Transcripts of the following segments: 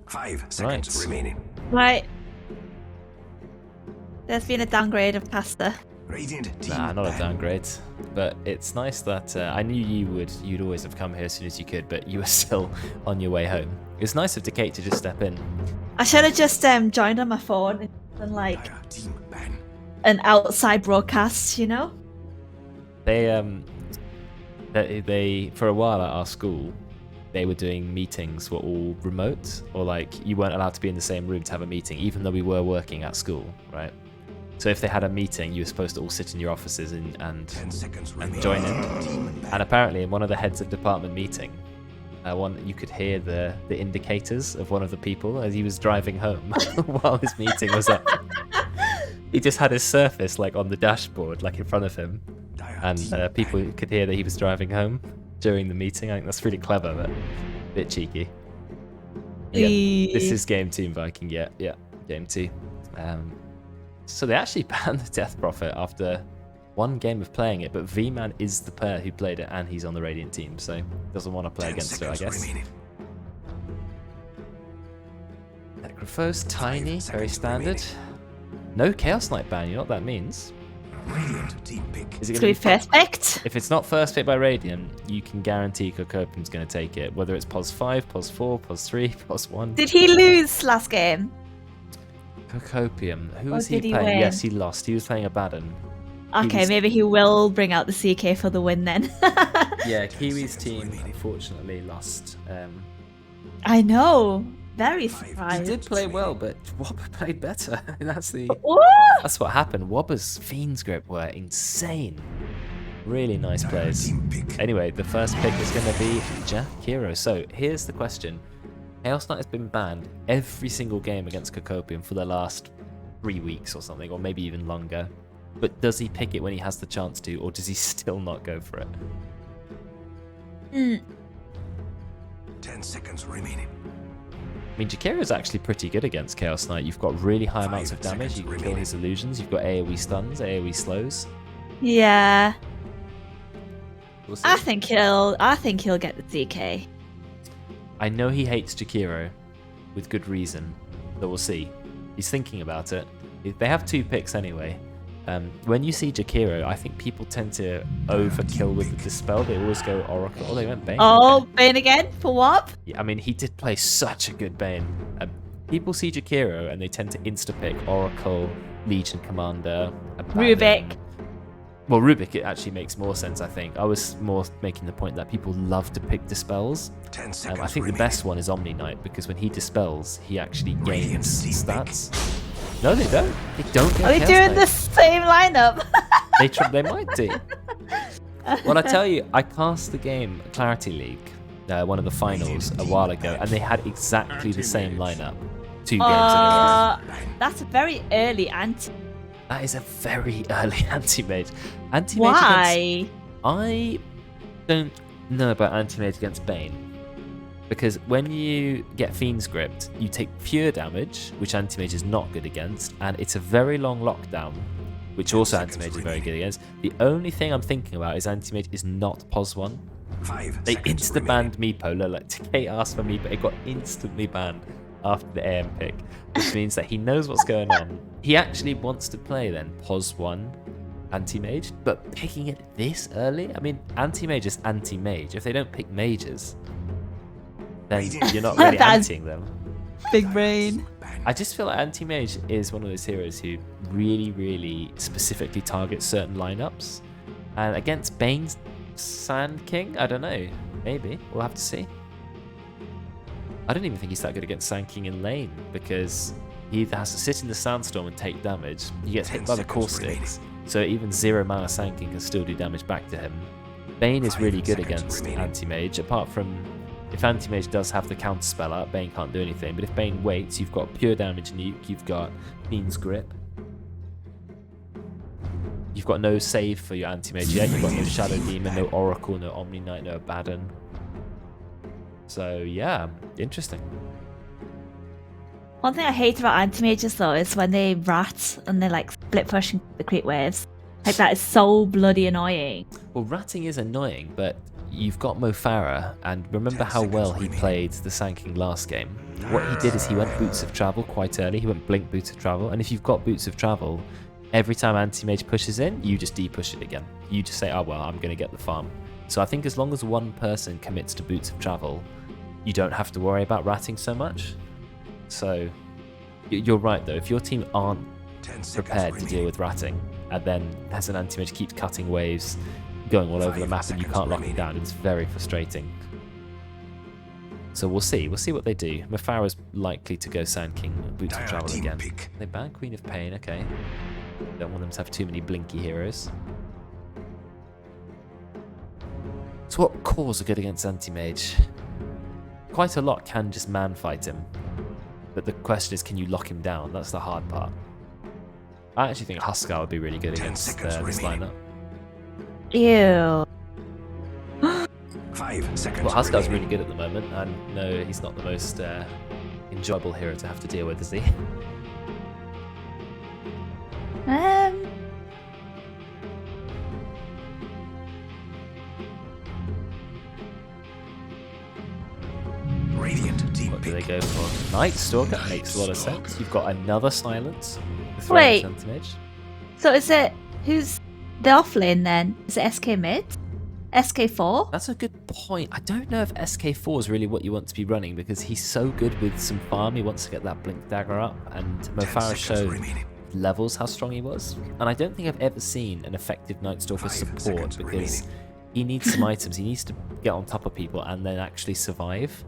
5 seconds remaining. Right. There's been a downgrade of pasta. Radiant team Nah, not a ban. downgrade. But it's nice that I knew you'd always have come here as soon as you could, but you were still on your way home. It's nice of Decate to just step in. I should have just joined on my phone and like Dire team ban. an outside broadcast, you know? They for a while at our school, they were doing meetings were all remote, or like you weren't allowed to be in the same room to have a meeting, even though we were working at school, right? So if they had a meeting, you were supposed to all sit in your offices and 10 seconds remaining. join in. Team ban. And apparently, in one of the heads of department meeting, you could hear the indicators of one of the people as he was driving home while his meeting was up. He just had his Surface like on the dashboard, like in front of him, Dire and team people could hear that he was driving home during the meeting. I think that's really clever, but a bit cheeky. Yeah, this is game 2 Viking. Yeah, game 2. So they actually banned the Death Prophet after one game of playing it, but V-Man is the player who played it, and he's on the Radiant team, so doesn't want to play 10 against it, I seconds guess. remaining. Necrophos, tiny, very seconds standard. No Chaos Knight ban, you know what that means? Radiant team pick. Is it It's gonna going to be first picked. If it's not first pick by Radiant, you can guarantee Cocopium's going to take it, whether it's POS 5, POS 4, POS 3, POS 1. Did he lose last game? Cocopium, who Or was he did he playing? win? Yes, he lost. He was playing Abaddon. Okay, was- maybe he will bring out the CK for the win then. Yeah, Kiwi's team unfortunately lost. I know. Very He surprised. did play well, but Wobber played better. That's Ooh! what happened. Wobber's Fiend's Grip were insane. Really nice plays. Team pick. Anyway, the first pick is going to be Jakiro. So here's the question. Chaos Knight has been banned every single game against Cocopium for the last 3 weeks or something, or maybe even longer. But does he pick it when he has the chance to, or does he still not go for it? 10 seconds remaining. I mean, Jakiro's actually pretty good against Chaos Knight. You've got really high amounts of 5 damage. You seconds can kill remaining. his illusions. You've got AoE stuns, AoE slows. Yeah. We'll see. I think he'll get the CK. I know he hates Jakiro, with good reason, but we'll see. He's thinking about it. They have 2 picks anyway. When you see Jakiro, I think people tend to overkill with the Dispel. They always go Oracle. Oh, they went Bane. Oh, Okay. Bane again? For what? Yeah, I mean, he did play such a good Bane. People see Jakiro and they tend to insta-pick Oracle, Legion Commander, Abaddon. Rubik. Well, Rubik, it actually makes more sense, I think. I was more making the point that people love to pick Dispels. 10 seconds I think the remaining. best one is Omni Knight, because when he dispels, he actually Radiant gains team stats. No, they don't. They don't get Are they Chaos doing Knight. the same lineup? They might do. Well, I tell you, I cast the game Clarity League, one of the finals, a while ago, and they had exactly the same lineup. 2 games in a row. That's a very early anti. That is a very early anti-mage. Anti-mage against... Why? I don't know about anti-mage against Bane. Because when you get Fiend's Gripped, you take pure damage, which anti-mage is not good against, and it's a very long lockdown, which also anti-mage is very good against. The only thing I'm thinking about is anti-mage is not POS 1. 5 They seconds insta-banned Meepo. Like, Kate asked for Meepo, it got instantly banned after the AM pick, which means that he knows what's going on. He actually wants to play then POS 1 anti-mage, but picking it this early? I mean, anti-mage is anti-mage. If they don't pick mages, then you're not really That's- antiing them. Big brain. I just feel like anti-mage is one of those heroes who really, really specifically targets certain lineups. And against Bane's Sand King, I don't know. Maybe. We'll have to see. I don't even think he's that good against Sand King in lane, because he either has to sit in the Sandstorm and take damage. He gets hit by the Caustics, so even 0 mana Sand King can still do damage back to him. Bane is really good against anti-mage, apart from if anti-mage does have the counter spell out, Bane can't do anything. But if Bane waits, you've got pure damage nuke, you've got Fiend's Grip. You've got no save for your anti-mage yet, you've got no Shadow Demon, no Oracle, no Omni Knight, no Abaddon. So yeah, interesting. One thing I hate about anti-mages though is when they rat and they like split pushing the creep waves. Like that is so bloody annoying. Well, ratting is annoying, but you've got Mo Farah, and remember 10 how well seconds he remaining. played the Sand King last game? What he did is he went Boots of Travel quite early. He went Blink Boots of Travel, and if you've got Boots of Travel, every time Anti-Mage pushes in, you just de-push it again. You just say, oh well, I'm going to get the farm. So I think as long as one person commits to Boots of Travel, you don't have to worry about ratting so much. So you're right though, if your team aren't 10 seconds prepared to deal remaining. with ratting, and then as an Anti-Mage keeps cutting waves, going all over the 5 map, and you seconds can't lock it remaining. down, it's very frustrating. So we'll see what they do. Mepharah's likely to go Sand King, Boots of Dire Travel team again. pick. They ban Queen of Pain, okay. Don't want them to have too many blinky heroes. So what cores are good against Anti-Mage? Quite a lot can just man fight him. But the question is, can you lock him down? That's the hard part. I actually think Huskar would be really good 10 against seconds this remaining. lineup. Ew. 5 seconds Well, Huskar's remaining. really good at the moment, and no, he's not the most enjoyable hero to have to deal with, is he? Radiant team What do they pick. go for? Night Stalker makes a lot of sense. You've got another silence. Wait. Anti-Mage. So is it who's the off lane then? Is it SK mid? SK4? That's a good point. I don't know if SK4 is really what you want to be running, because he's so good with some farm. He wants to get that Blink Dagger up, and 10 Mofara seconds showed remaining. levels how strong he was. And I don't think I've ever seen an effective Night Stalker 5 support, seconds because remaining. he needs some items. He needs to get on top of people and then actually survive.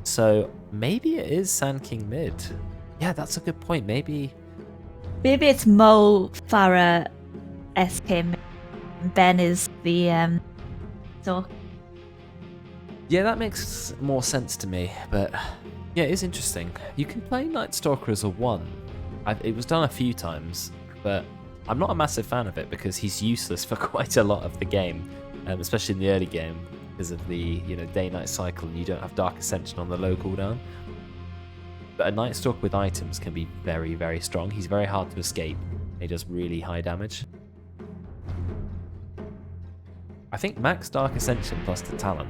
So maybe it is Sand King mid. Yeah, that's a good point. Maybe Maybe it's Mo, Farah, SK mid. Ben is the so yeah, that makes more sense to me, but yeah, it is interesting. You can play Night Stalker as a 1. It was done a few times, but I'm not a massive fan of it because he's useless for quite a lot of the game, especially in the early game because of the day-night cycle, and you don't have Dark Ascension on the low cooldown. But a Night Stalker with items can be very, very strong. He's very hard to escape. He does really high damage. I think max Dark Ascension plus the talent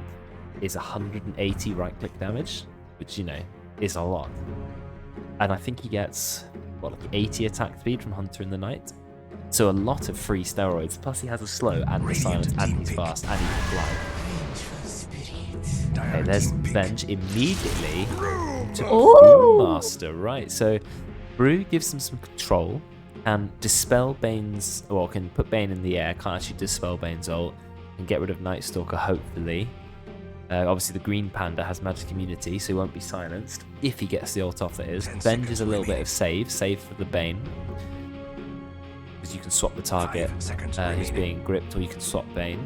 is 180 right-click damage, which, is a lot. And I think he gets, like 80 attack speed from Hunter in the Night. So a lot of free steroids, plus he has a slow and the silence, and he's fast, and he can fly. Okay, there's Venge immediately to Ooh. Master, right? So Brew gives him some control, and dispel Bane's, well, can put Bane in the air, can't actually dispel Bane's ult, and get rid of Night Stalker, hopefully. Obviously, the Green Panda has magic immunity, so he won't be silenced. If he gets the ult off, that is. 10 Venge is seconds a little bit remaining. of save for the Bane. Because you can swap the target 5 seconds who's remaining. being gripped, or you can swap Bane.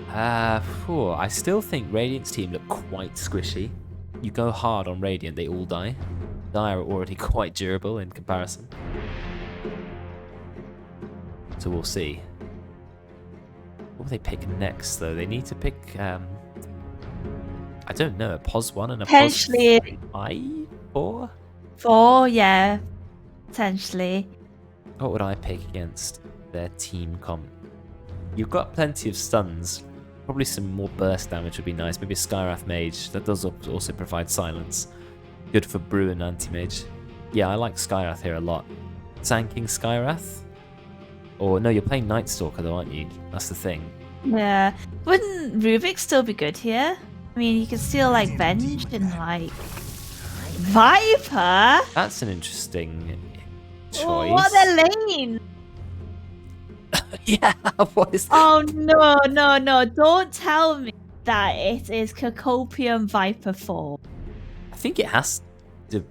I still think Radiant's team look quite squishy. You go hard on Radiant, they all die. Dire are already quite durable in comparison. So we'll see. What will they pick next, though? They need to pick, I don't know, a POS 1 and a POS potentially 4? 4, yeah. Potentially. What would I pick against their team comp? You've got plenty of stuns. Probably some more burst damage would be nice. Maybe a Skywrath Mage. That does also provide silence. Good for Brew and Anti-Mage. Yeah, I like Skywrath here a lot. Sand King Skywrath? Or no, you're playing Night Stalker though, aren't you? That's the thing. Yeah. Wouldn't Rubik still be good here? I mean, you could steal like Venge and like Viper. That's an interesting choice. Oh, what a lane! Yeah, what is that? Oh no! Don't tell me that it is Cacopium Viper 4. I think it has to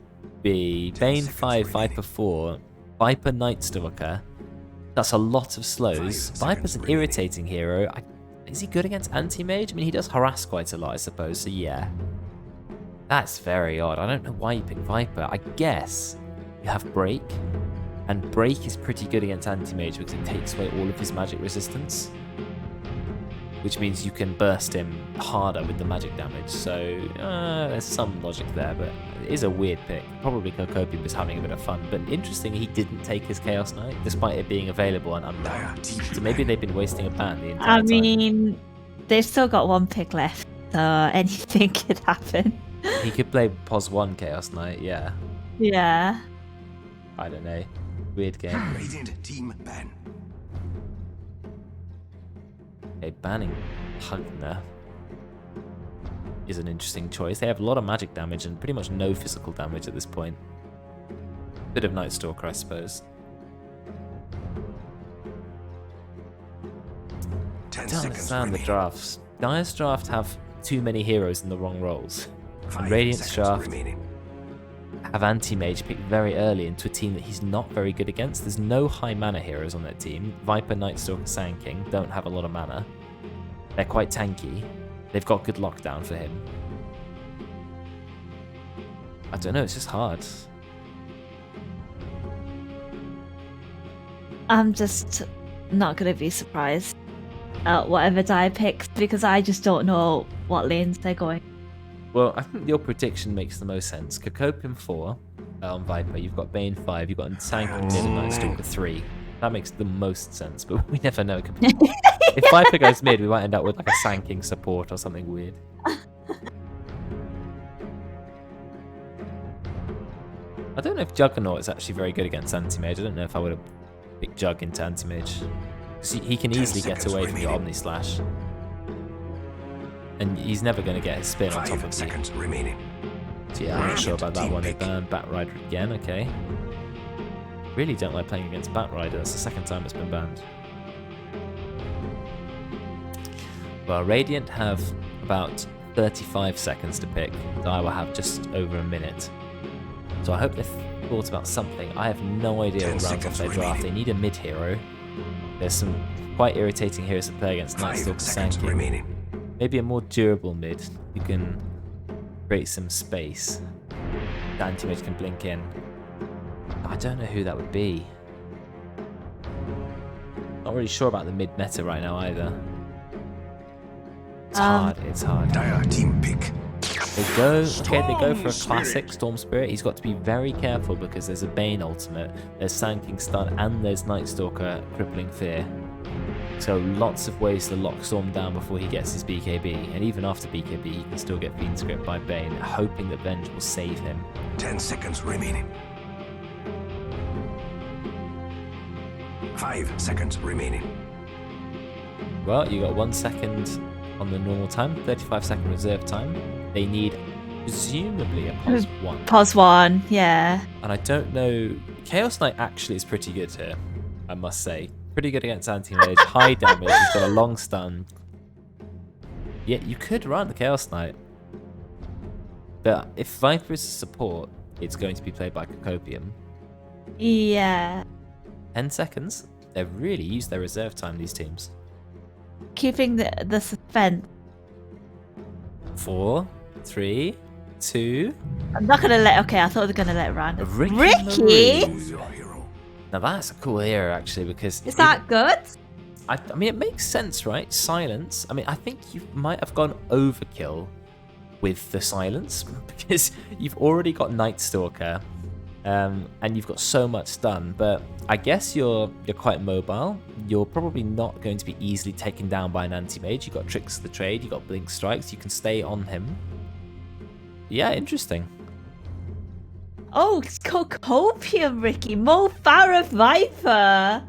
be Bane 5, Viper 4, Viper Night Stalker. That's a lot of slows. 5 Viper's seconds an remaining. irritating hero. Is he good against Anti-Mage? I mean, he does harass quite a lot, I suppose, so yeah. That's very odd. I don't know why you pick Viper. I guess you have Break, and Break is pretty good against Anti-Mage because it takes away all of his magic resistance. which means you can burst him harder with the magic damage. So there's some logic there, but it is a weird pick. Probably Cocopium was having a bit of fun, but interestingly, he didn't take his Chaos Knight despite it being available and unbanned. So maybe they've been wasting a ban the entire time. I mean, they've still got one pick left, so anything could happen. He could play POS 1 Chaos Knight, yeah. Yeah. I don't know. Weird game. Radiant team ban. Okay, banning Hugner is an interesting choice. They have a lot of magic damage and pretty much no physical damage at this point. Bit of Night Stalker, I suppose. 10 I don't seconds understand the remaining. drafts. Dire's draft have too many heroes in the wrong roles. 5 And Radiant's seconds draft remaining. have Anti-Mage picked very early into a team that he's not very good against. There's no high mana heroes on that team. Viper, Night Stalker, Sand King don't have a lot of mana. They're quite tanky. They've got good lockdown for him. I don't know, it's just hard. I'm just not going to be surprised at whatever die picks because I just don't know what lanes they're going. Well, I think your prediction makes the most sense. Cocopium 4 on Viper, you've got Bane 5, you've got Sand King mid and Night Stalker 3. That makes the most sense, but we never know. If Viper goes mid, we might end up with like a Sand King support or something weird. I don't know if Juggernaut is actually very good against Anti-Mage. I don't know if I would have picked Jug into Anti-Mage. He can 10 easily get seconds away from your remaining. Omni Slash. And he's never going to get his spin on top 5 of you. seconds remaining. So yeah, I'm not sure about that Team one. They pick. banned Batrider again, okay. Really don't like playing against Batrider. That's the second time it's been banned. Well, Radiant have about 35 seconds to pick. I will have just over a minute. So I hope they've thought about something. I have no idea 10 what rounds off seconds they draft. They remaining. need a mid hero. There's some quite irritating heroes to play against Night 5 Stalker, seconds Sand King. remaining. Maybe a more durable mid. You can create some space. The Anti-Mage can blink in. I don't know who that would be. Not really sure about the mid meta right now either. It's hard. It's hard. Dire team pick. They go for a classic Storm Spirit. He's got to be very careful because there's a Bane ultimate, there's Sand King stun, and there's Night Stalker crippling fear. So lots of ways to lock Storm down before he gets his BKB, and even after BKB he can still get Fiend Script by Bane, hoping that Venge will save him. 10 seconds remaining. 5 seconds remaining. Well, you got 1 second on the normal time, 35-second reserve time. They need presumably a POS 1. POS 1, yeah. And I don't know, Chaos Knight actually is pretty good here, I must say. Pretty good against Anti-Mage, high damage, he's got a long stun. Yeah, you could run the Chaos Knight. But if Viper is a support, it's going to be played by Cocopium. Yeah. 10 seconds? They've really used their reserve time, these teams. Keeping the suspense. 4, 3, 2... I'm not gonna let. Okay, I thought they were gonna let it run. Ricky? Choose your hero. Now that's a cool hero, actually, because... Is that good? I mean, it makes sense, right? Silence. I mean, I think you might have gone overkill with the silence because you've already got Night Stalker, and you've got so much stun. But I guess you're quite mobile. You're probably not going to be easily taken down by an anti-mage. You've got Tricks of the Trade. You've got Blink Strikes. You can stay on him. Yeah, interesting. Oh, it's Cocopium, Ricky. Mo Farah Viper.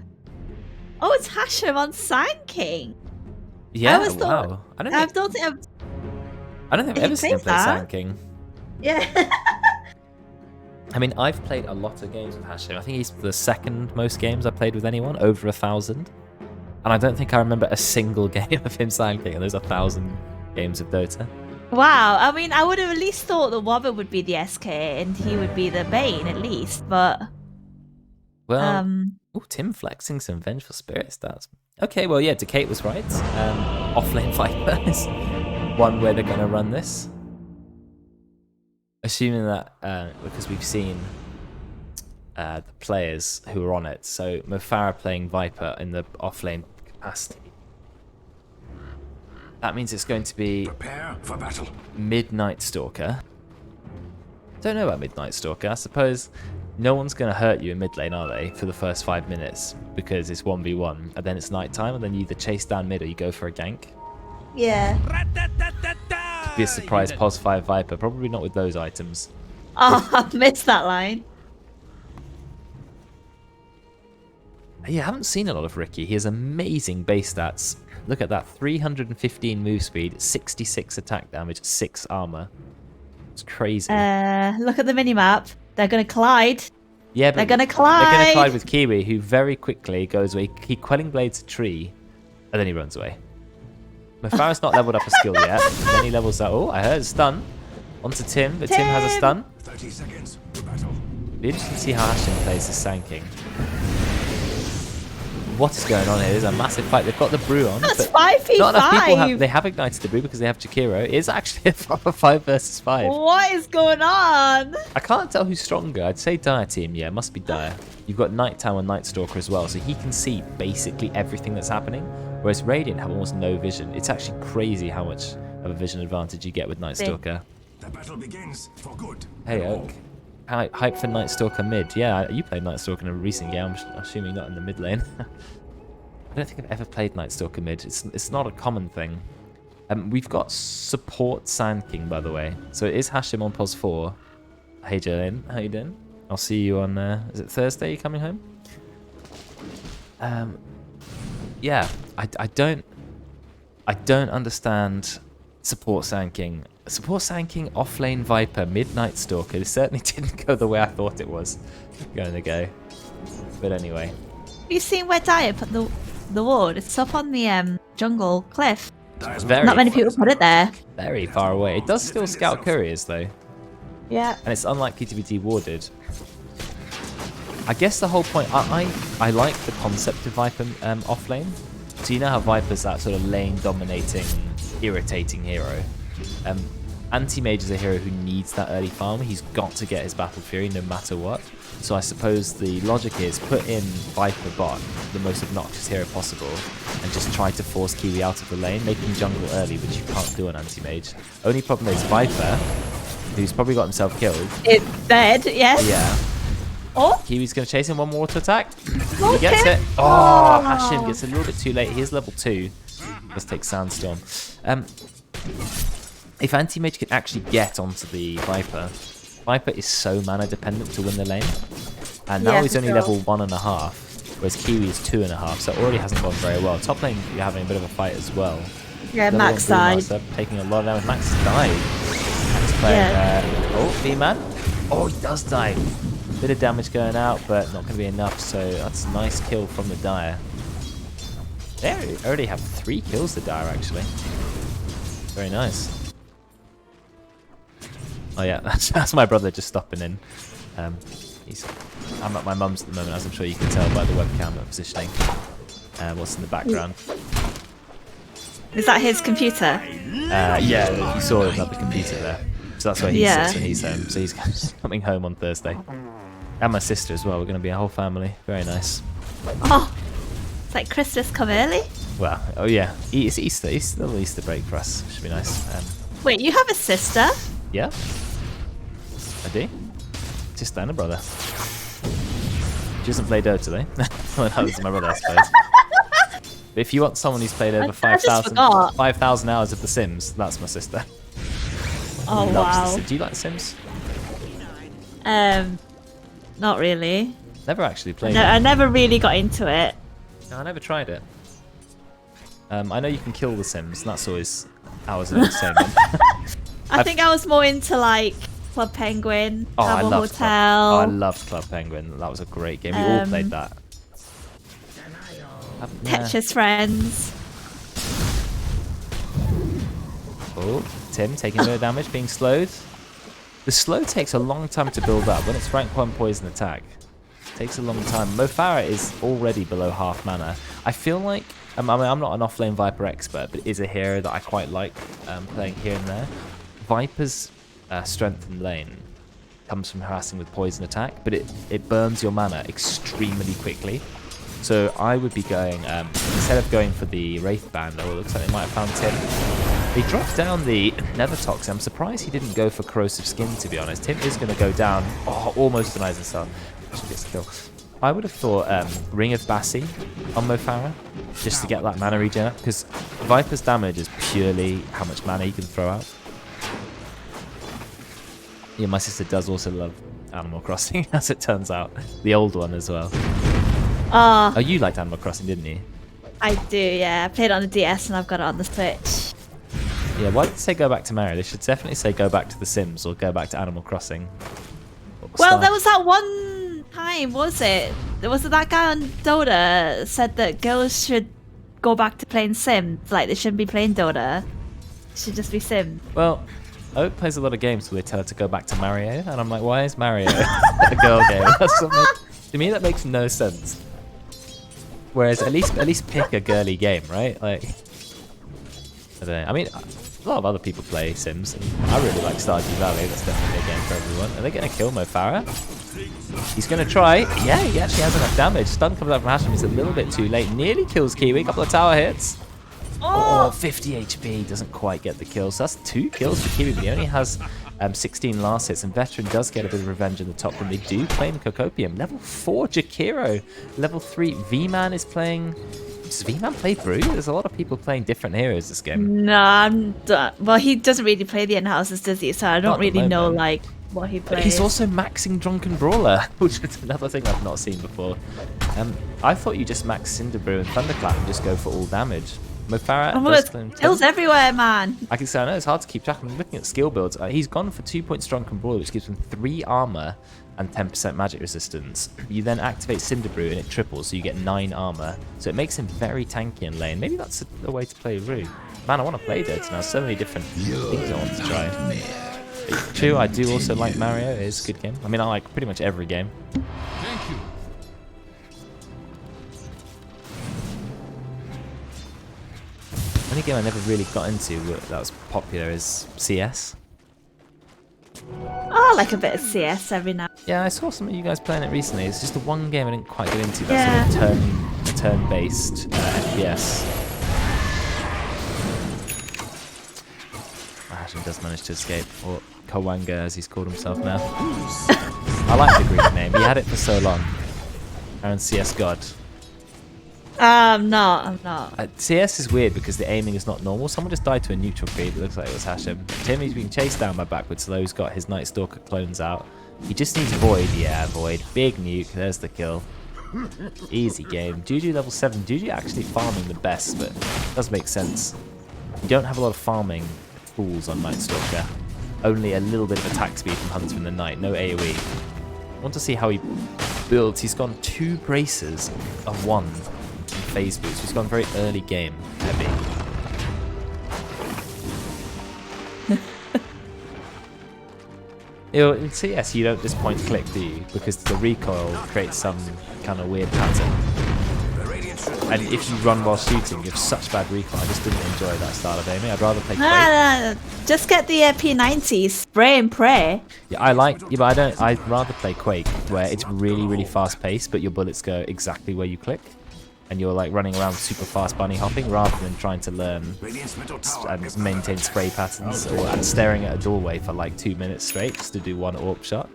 Oh, it's Hashem on Sand King. Yeah, I thought- wow. I don't think I've... I don't think I've He ever seen him plays play that? Sand King. Yeah. I mean, I've played a lot of games with Hashem. I think he's the second most games I've played with anyone, over 1,000. And I don't think I remember a single game of him Sand King, and there's 1,000 games of Dota. Wow. I mean, I would have at least thought the Wobber would be the SK and he would be the Bane at least, but... Well, ooh, Tim flexing some Vengeful Spirit stats. Okay, well, yeah, Decate was right. Offlane Viper is one way they're going to run this. Assuming that, because we've seen the players who are on it. So Mofara playing Viper in the offlane capacity. That means it's going to be Prepare for battle. Midnight Stalker. Don't know about Midnight Stalker. I suppose no one's going to hurt you in mid lane, are they, for the first 5 minutes? Because it's 1v1, and then it's night time, and then you either chase down mid or you go for a gank. Yeah. Be a surprise pos 5 Viper. Probably not with those items. Oh, I missed that line. Yeah, I haven't seen a lot of Ricky. He has amazing base stats. Look at that. 315 move speed, 66 attack damage, 6 armor. It's crazy. Look at the minimap. They're going to collide. Yeah, but they're going to collide. They're going to collide with Kiwi, who very quickly goes away. He Quelling Blades a tree, and then he runs away. Mufara's not leveled up a skill yet. Then he levels up. Oh, I heard a stun. Onto Tim, but Tim has a stun. 30 seconds to battle. Be interesting to see how Ashen plays this Sand King. What is going on here? There's a massive fight. They've got the brew on. That's but 5v5. not enough people have ignited the brew because they have Jakiro. It is actually a proper 5 versus 5. What is going on? I can't tell who's stronger. I'd say Dire team. Yeah, it must be Dire. You've got Nighttime and Night Stalker as well, so he can see basically everything that's happening. Whereas Radiant have almost no vision. It's actually crazy how much of a vision advantage you get with Night Stalker. The battle begins for good. Hey Oak. Hype for Night Stalker mid. Yeah, you played Night Stalker in a recent game. I'm assuming not in the mid lane. I don't think I've ever played Night Stalker mid. It's not a common thing. We've got support Sand King, by the way. So it is Hashim on pos 4. Hey Jalen, how you doing? I'll see you on, is it Thursday you coming home? Yeah, I don't understand support Sand King. Support Sand King, offlane Viper, Midnight Stalker. It certainly didn't go the way I thought it was going to go. But anyway. Have you seen where Dyer put the ward? It's up on the jungle cliff. Very, Not many people put it there. very far away. It does still scout couriers though. Yeah. And it's unlikely to be dewarded. I guess the whole point, I like the concept of Viper off lane. So you know how Viper's that sort of lane dominating, irritating hero. Anti-Mage is a hero who needs that early farm. He's got to get his Battle Fury no matter what. So I suppose the logic is put in Viper bot, the most obnoxious hero possible, and just try to force Kiwi out of the lane, make him jungle early, which you can't do on Anti-Mage. Only problem is Viper, who's probably got himself killed. It's dead, yes. Yeah. Oh, Kiwi's going to chase him one more to attack. okay. He gets it. Oh, Hashim gets a little bit too late. He is level 2. Let's take Sandstorm. If Anti-Mage can actually get onto the Viper is so mana dependent to win the lane. And now Yeah, he's for only sure. level 1.5, whereas Kiwi is 2.5, so it already hasn't gone very well. Top lane, you're having a bit of a fight as well. yeah, Level Max 1 died. Brewmaster, taking a lot of damage. Max has died. Max playing, oh, V-Man. Oh, he does die. Bit of damage going out, but not going to be enough, so that's a nice kill from the Dire. They already have 3 kills, the Dire, actually. Very nice. Oh yeah, that's my brother just stopping in. I'm at my mum's at the moment, as I'm sure you can tell by the webcam positioning. What's in the background? Is that his computer? Yeah, you saw him at the computer there. So that's where he Yeah. sits when he's home. So he's coming home on Thursday. And my sister as well. We're going to be a whole family. Very nice. Oh, it's like Christmas come early. Well, oh yeah, it's Easter. It's still Easter break for us. Should be nice. Wait, you have a sister? Yeah, I do. Sister and a brother. She doesn't play Dota though. Well, that was my brother, I suppose. But if you want someone who's played over I just forgot. 5,000 hours of The Sims, that's my sister. Oh, Loves wow. The Sims. Do you like The Sims? Not really. Never actually played No, it. I never really got into it. No, I never tried it. I know you can kill The Sims, and that's always hours of entertainment. I think I was more into like Club Penguin, Oh, I Travel loved Hotel. I loved Club Penguin. That was a great game. We all played that. Tetris Friends. Oh, Tim taking a bit of damage, being slowed. The slow takes a long time to build up. When it's rank 1 poison attack, it takes a long time. Mo Farah is already below half mana. I feel like, I mean, I'm not an offlane Viper expert, but it is a hero that I quite like playing here and there. Viper's strength in lane comes from harassing with poison attack, but it burns your mana extremely quickly. So I would be going, instead of going for the Wraith Band, oh, it looks like they might have found Tim. He dropped down the Nether Tox. I'm surprised he didn't go for Corrosive Skin, to be honest. Tim is going to go down. Oh, almost denies the sun. Actually gets the kill. I would have thought Ring of Bassi on Mo Farah, just to get that mana regen up, because Viper's damage is purely how much mana he can throw out. Yeah, my sister does also love Animal Crossing, as it turns out. The old one as well. Oh, you liked Animal Crossing, didn't you? I do, yeah. I played it on the DS and I've got it on the Switch. Yeah, why did they say go back to Mario? They should definitely say go back to The Sims or go back to Animal Crossing. Well, there was that one time, was it? Was it that guy on Dota said that girls should go back to playing Sims? Like, they shouldn't be playing Dota. It should just be Sims. Well, Oak plays a lot of games where they tell her to go back to Mario, and I'm like, why is Mario a girl game? To me, that makes no sense. Whereas at least pick a girly game, right? Like, I don't know. I mean, a lot of other people play Sims, and I really like Stardew Valley. That's definitely a game for everyone. Are they going to kill Mo Farah? He's going to try. Yeah, he actually has enough damage. Stun comes out from Hashem. He's a little bit too late. Nearly kills Kiwi. Couple of tower hits. Oh, 50 HP. Doesn't quite get the kill. So that's 2 kills for Kiwi, but he only has 16 last hits, and Veteran does get a bit of revenge in the top room. They do claim Cocopium. Level 4 Jakiro. Level 3 V-Man is playing... Does V-Man play Brew? There's a lot of people playing different heroes this game. No, well, he doesn't really play the in-houses, does he? So I don't really know, like, what he plays. But he's also maxing Drunken Brawler, which is another thing I've not seen before. I thought you just max Cinderbrew and Thunderclap and just go for all damage. Mo Farah kills everywhere, man. I can say, I know it's hard to keep track. I'm looking at skill builds. He's gone for 2 points Drunken Brawler, which gives him 3 armor and 10% magic resistance. You then activate Cinderbrew and it triples, so you get 9 armor. So it makes him very tanky in lane. Maybe that's a way to play Rue. Man, I want to play Dota now. So many different things I want to try. True, I do also like Mario. It is a good game. I mean, I like pretty much every game. Thank you. The only game I never really got into that was popular is CS. Oh, I like a bit of CS every now. Yeah, I saw some of you guys playing it recently. It's just the one game I didn't quite get into. That's sort of turn-based FPS. Ashton does manage to escape, or Kawanga as he's called himself now. I like the Greek name. He had it for so long. Aaron CS God. I'm not. CS is weird because the aiming is not normal. Someone just died to a neutral creep. It looks like it was Hashem. Timmy's being chased down by backwards. Slow's got his Night Stalker clones out. He just needs Void. Yeah, Void. Big nuke. There's the kill. Easy game. Juju level 7. Juju actually farming the best, but it does make sense. You don't have a lot of farming fools on Night Stalker. Only a little bit of attack speed from Hunter in the Night. No AoE. I want to see how he builds. He's gone 2 braces of 1. Phase boost. He's gone very early game heavy. In CS you don't just point click, do you? Because the recoil creates some kind of weird pattern. And if you run while shooting, you have such bad recoil. I just didn't enjoy that style of aiming. I'd rather play Quake. No. Just get the P90, spray and pray. Yeah, but I'd rather play Quake where it's really, really fast paced, but your bullets go exactly where you click. And you're like running around super fast bunny hopping rather than trying to learn and maintain spray patterns and staring at a doorway for like 2 minutes straight just to do one AWP shot.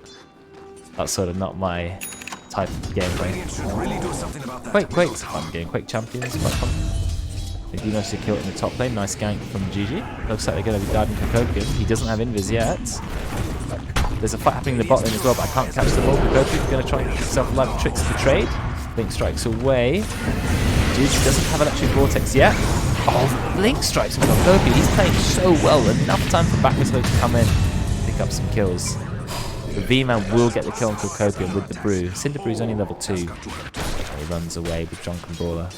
That's sort of not my type of gameplay. Quake's a fun game. Quake Champions is quite fun. They do manage to kill it in the top lane. Nice gank from GG. Looks like they're going to be diving Kokopium. He doesn't have invis yet. There's a fight happening in the bot lane as well, but I can't catch the ball. Kokopium's going to try and get himself a lot of tricks to trade. Blink strikes away. Juju doesn't have Electric Vortex yet. Oh, Blink strikes from Kokopi. He's playing so well. Enough time for Backwardslow to come in, pick up some kills. The V-Man will get the kill on Kokopium with the Brew. Cinderbrew's only level 2. And he runs away with Drunken Brawler.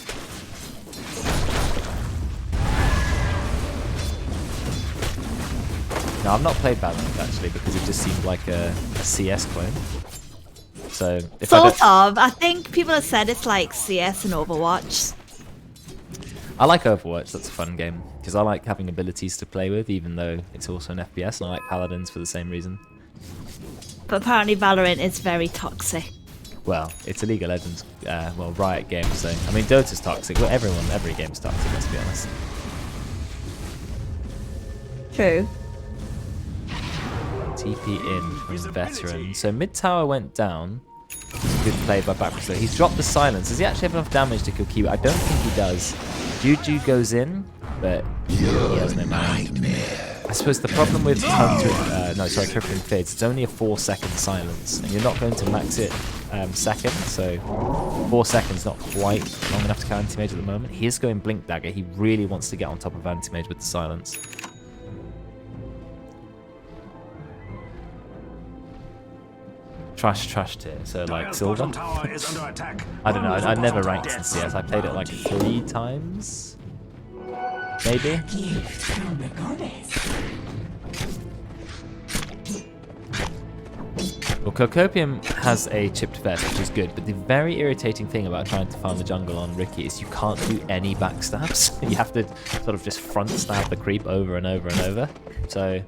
No, I've not played Valorant actually because it just seemed like a CS clone. So if I think people have said it's like CS and Overwatch. I like Overwatch. That's a fun game because I like having abilities to play with, even though it's also an FPS. And I like Paladins for the same reason. But apparently Valorant is very toxic. Well, it's a League of Legends, Riot game, so I mean, Dota's toxic. Well, every game's toxic. Let's be honest. True. TP in from veteran. So mid tower went down. Good play by Backwards. So he's dropped the silence. Does he actually have enough damage to kill Kiwi? I don't think he does. Juju goes in, but he has no mana. I suppose the problem with Crippling Fids, it's only a 4-second silence, and you're not going to max it second, so 4 seconds not quite long enough to kill Anti-Mage at the moment. He is going Blink Dagger. He really wants to get on top of Anti-Mage with the silence. Trash tier, so like silver. I don't know, I never ranked in CS. I played it like 3 times, maybe. Well, Cocopium has a chipped vest, which is good, but the very irritating thing about trying to farm the jungle on Riki is you can't do any backstabs. You have to sort of just front stab the creep over and over and over. So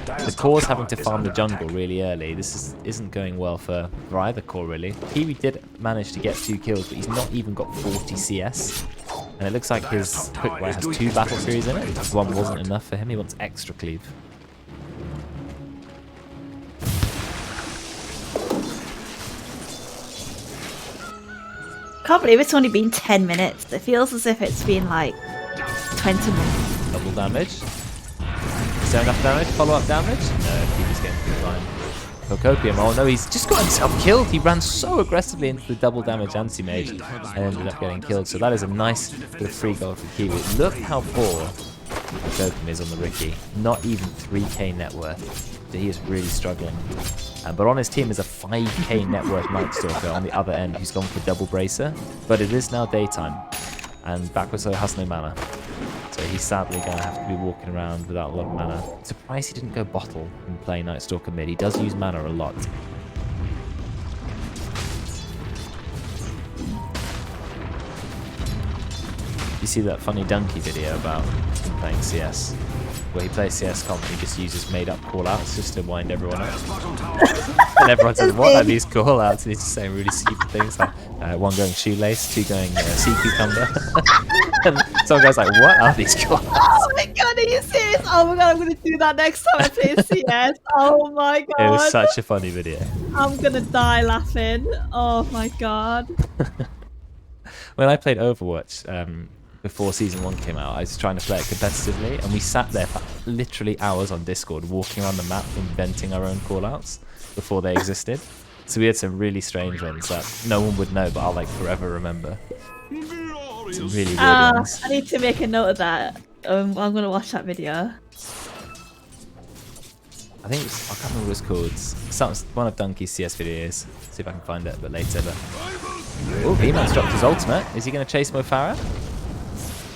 the core's having to farm the jungle really early. This isn't going well for either core, really. Kiwi did manage to get 2 kills, but he's not even got 40 CS. And it looks like his quick way has 2 battle furies in it. 1 wasn't enough for him. He wants extra cleave. Can't believe it's only been 10 minutes. It feels as if it's been like 20 minutes. Double damage. Is there enough damage? Follow-up damage? No, Kiwi's getting through fine. Cocopium, oh no, he's just got himself killed. He ran so aggressively into the double damage anti-mage and ended up getting killed. So that is a nice bit of free gold for Kiwi. Look how poor Cocopium is on the Riki. Not even 3k net worth. So he is really struggling. But on his team is a 5k net worth Night Stalker on the other end who's gone for double bracer. But it is now daytime, and Backwards has no mana. So he's sadly going to have to be walking around without a lot of mana. Surprised he didn't go bottle and play Night Stalker mid. He does use mana a lot. You see that funny Donkey video about him playing CS? Where he plays CS comp and he just uses made-up call-outs just to wind everyone up. And everyone says, what are these call-outs? And he's just saying really stupid things like 1 going shoelace, 2 going sea cucumber. And some guy's like, what are these call-outs? Oh my god, are you serious? Oh my god, I'm going to do that next time I play CS. Oh my god. It was such a funny video. I'm going to die laughing. Oh my god. When I played Overwatch, before Season 1 came out, I was trying to play it competitively, and we sat there for literally hours on Discord walking around the map inventing our own callouts before they existed. So we had some really strange ones that no one would know, but I'll like forever remember. Some really weird ones. I need to make a note of that. I'm going to watch that video. I think I can't remember what it's called. It's one of Donkey's CS videos. See if I can find it a bit later. But oh, V-Man's dropped his ultimate. Is he going to chase Mo Farah?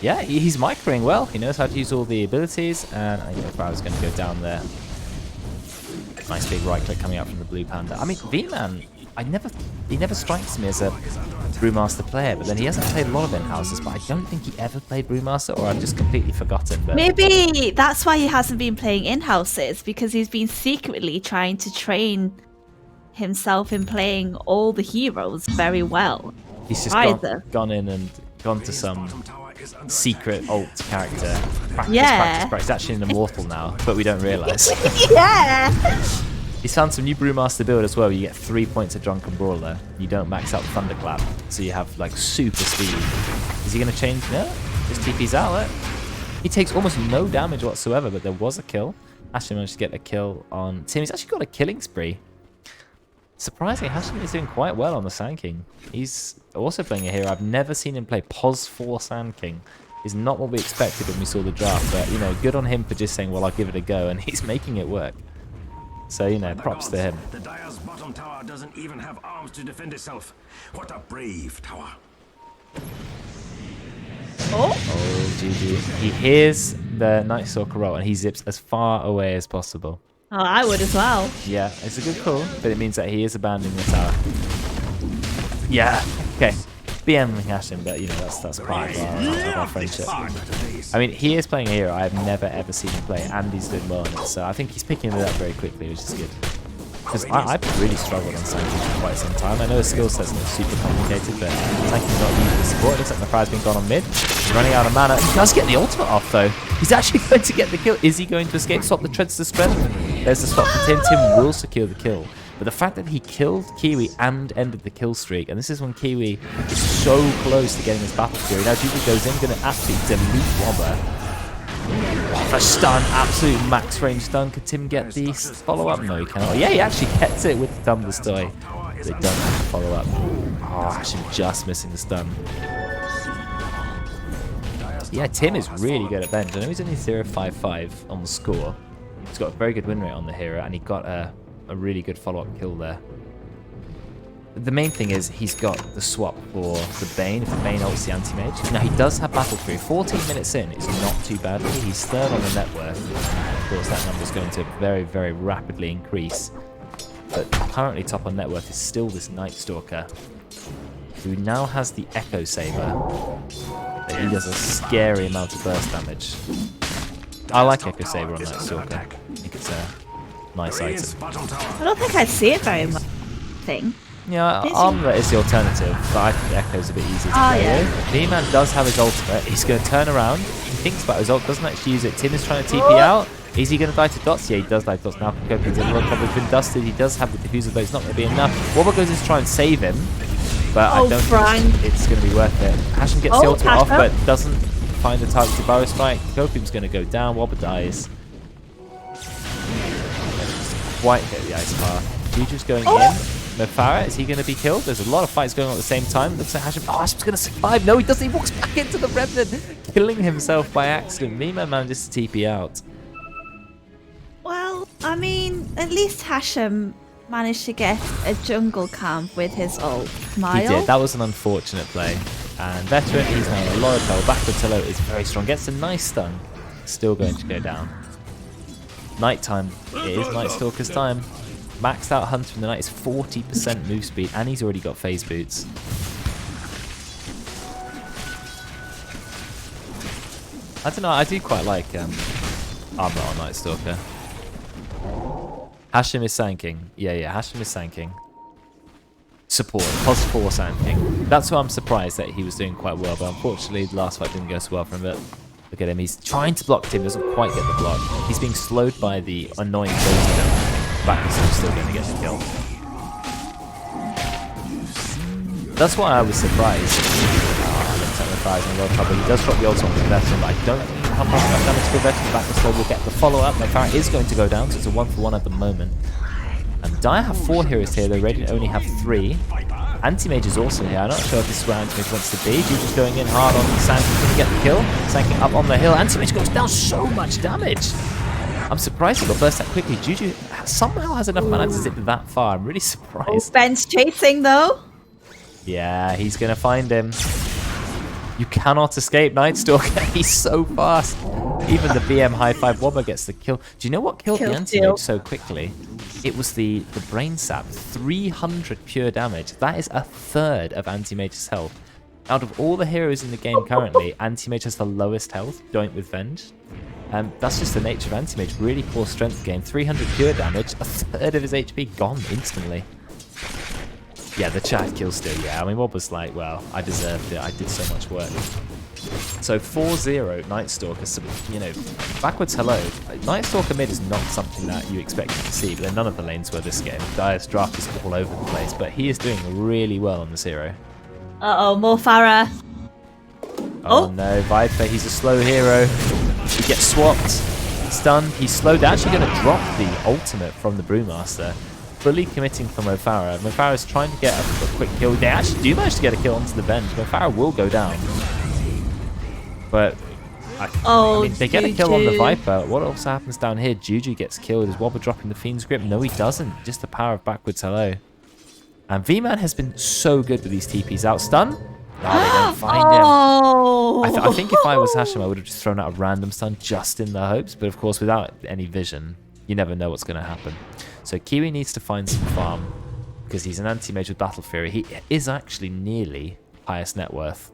Yeah, he's microing well. He knows how to use all the abilities, and I think Farah's going to go down there. Nice big right click coming out from the blue panda. I mean, V-Man, he never strikes me as a Brewmaster player, but then he hasn't played a lot of in-houses, but I don't think he ever played Brewmaster, or I've just completely forgotten. But maybe that's why he hasn't been playing in-houses, because he's been secretly trying to train himself in playing all the heroes very well. He's just gone in and gone to some secret alt character. Practice. He's actually an immortal now, but we don't realise. Yeah! He's found some new Brewmaster build as well, where you get 3 points of Drunken Brawler. You don't max out Thunderclap, so you have like super speed. Is he going to change? No, just TP's out. He takes almost no damage whatsoever, but there was a kill. Ashley managed to get a kill on Tim. He's actually got a killing spree. Surprisingly, Hashim is doing quite well on the Sand King. He's also playing a hero. I've never seen him play Pos 4 Sand King. Is not what we expected when we saw the draft, but you know, good on him for just saying, well, I'll give it a go, and he's making it work. So, you know, props to him. The Dire's bottom tower doesn't even have arms to defend itself. What a brave tower. Oh, GG. He hears the Night Stalker roll, and he zips as far away as possible. Oh, I would as well. Yeah, it's a good call, but it means that he is abandoning the tower. Yeah, okay. BMing Hashim, but you know, that's part of our friendship. I mean, he is playing a hero I've never ever seen him play, and he's doing well on it, so I think he's picking it up very quickly, which is good. Because I've really struggled on Sanking for quite some time. I know his skill set's not super complicated, but Sanking's not using the support. It looks like Mefara's been gone on mid. He's running out of mana. He does get the ultimate off, though. He's actually going to get the kill. Is he going to escape? Swap the treads to strength. There's the stop for Tim. Tim will secure the kill. But the fact that he killed Kiwi and ended the kill streak, and this is when Kiwi is so close to getting his battle fury. Now Juju goes in, going to absolutely delete Wobber. For a stun, absolute max range stun. Could Tim get the follow-up? No, he cannot. Yeah, he actually gets it with the Tumblestoy. They don't have to follow up. Oh, actually just missing the stun. Yeah, Tim is really good at bench. I know he's only 0.55 on the score. He's got a very good win rate on the hero, and he got a really good follow-up kill there. The main thing is he's got the swap for the Bane, if the Bane ults the anti-mage. Now he does have battle fury. 14 minutes in is not too bad. He's third on the net worth. Of course that number is going to very, very rapidly increase. But currently top on net worth is still this Night Stalker, who now has the Echo Saber. He does a scary amount of burst damage. I like Echo Saber on Night Stalker. I think it's a nice item. I don't think I see it very much. Yeah, Armlet is the alternative, but I think the Echo's a bit easier to play with. V-Man does have his ultimate. He's going to turn around. He thinks about his ult, doesn't actually use it. Tim is trying to TP out. Is he going to die to dots? Yeah, he does die to dots. Now Kopi's a little cover's been dusted. He does have the diffuser, but it's not going to be enough. Wobber goes in to try and save him, but I don't think it's going to be worth it. Hashem gets the ultimate off, but doesn't find the targeted Burrow Strike. Kopi's going to go down. Wobber dies. Quite hit the ice path. Juju's going in. Mefara, is he going to be killed? There's a lot of fights going on at the same time. Looks like Hashem. Oh, Hashem's going to survive. No, he doesn't. He walks back into the Remnant, killing himself by accident. Mima manages to TP out. Well, I mean, at least Hashem managed to get a jungle camp with his ult. He did. That was an unfortunate play. And Veteran, he's now in a lot of trouble. Backward Tello is very strong. Gets a nice stun. Still going to go down. Nighttime. It is Night Stalker's time. Maxed out Hunter in the night is 40% move speed, and he's already got phase boots. I don't know, I do quite like Armor on Night Stalker. Hashem is sanking. Yeah, Hashem is sanking. Support, +4 sanking. That's why I'm surprised that he was doing quite well, but unfortunately the last fight didn't go so well for him. But look at him, he's trying to block Tim, doesn't quite get the block. He's being slowed by the annoying Dota. Backwards, still going to get the kill. That's why I was surprised. Looks like Mefara's in a lot of trouble. He does drop the ult on the Veteran, but I don't think how much damage to the Veteran. Backwards will get the follow-up. Mefara is going to go down, so it's a 1-for-1 at the moment. And Dire have 4 heroes here, though Radiant only have 3. Anti-Mage is also here. I'm not sure if this is where Anti-Mage wants to be. Juju's going in hard on Sanking. Can he get the kill? Sanking up on the hill. Anti-Mage goes down so much damage. I'm surprised he got burst that quickly. Juju somehow has enough mana to zip that far. I'm really surprised. Ben's chasing though. Yeah, he's going to find him. You cannot escape Night Stalker. He's so fast. Even the BM high 5 Wobber gets the kill. Do you know what killed the Anti-Mage so quickly? It was the Brain Sap. 300 pure damage. That is a third of Anti-Mage's health. Out of all the heroes in the game currently, Anti-Mage has the lowest health, joint with Venge. That's just the nature of Anti-Mage. Really poor strength gain. 300 pure damage. A third of his HP gone instantly. Yeah, the chat kill still. Yeah, I mean, Wob was like, well, I deserved it. I did so much work. So 4-0 Night Stalker. You know, backwards hello. Night Stalker mid is not something that you expected to see, but then none of the lanes were this game. Dire's draft is all over the place, but he is doing really well on this hero. Uh-oh, more Farah. Oh no, Viper, he's a slow hero. He gets swapped, stunned, he's slowed. They're actually going to drop the ultimate from the Brewmaster. Fully committing for Mofara. Mofara's trying to get a quick kill. They actually do manage to get a kill onto the bench. Mofara will go down. But, I mean, they get a kill on the Viper. What also happens down here? Juju gets killed. Is Wobber dropping the Fiend's Grip? No, he doesn't. Just the power of backwards hello. And V-Man has been so good with these TPs. Out stun? No, they don't find him. I think if I was Hashem, I would have just thrown out a random stun just in the hopes. But of course, without any vision, you never know what's going to happen. So Kiwi needs to find some farm because he's an anti-mage with Battle Fury. He is actually nearly highest net worth.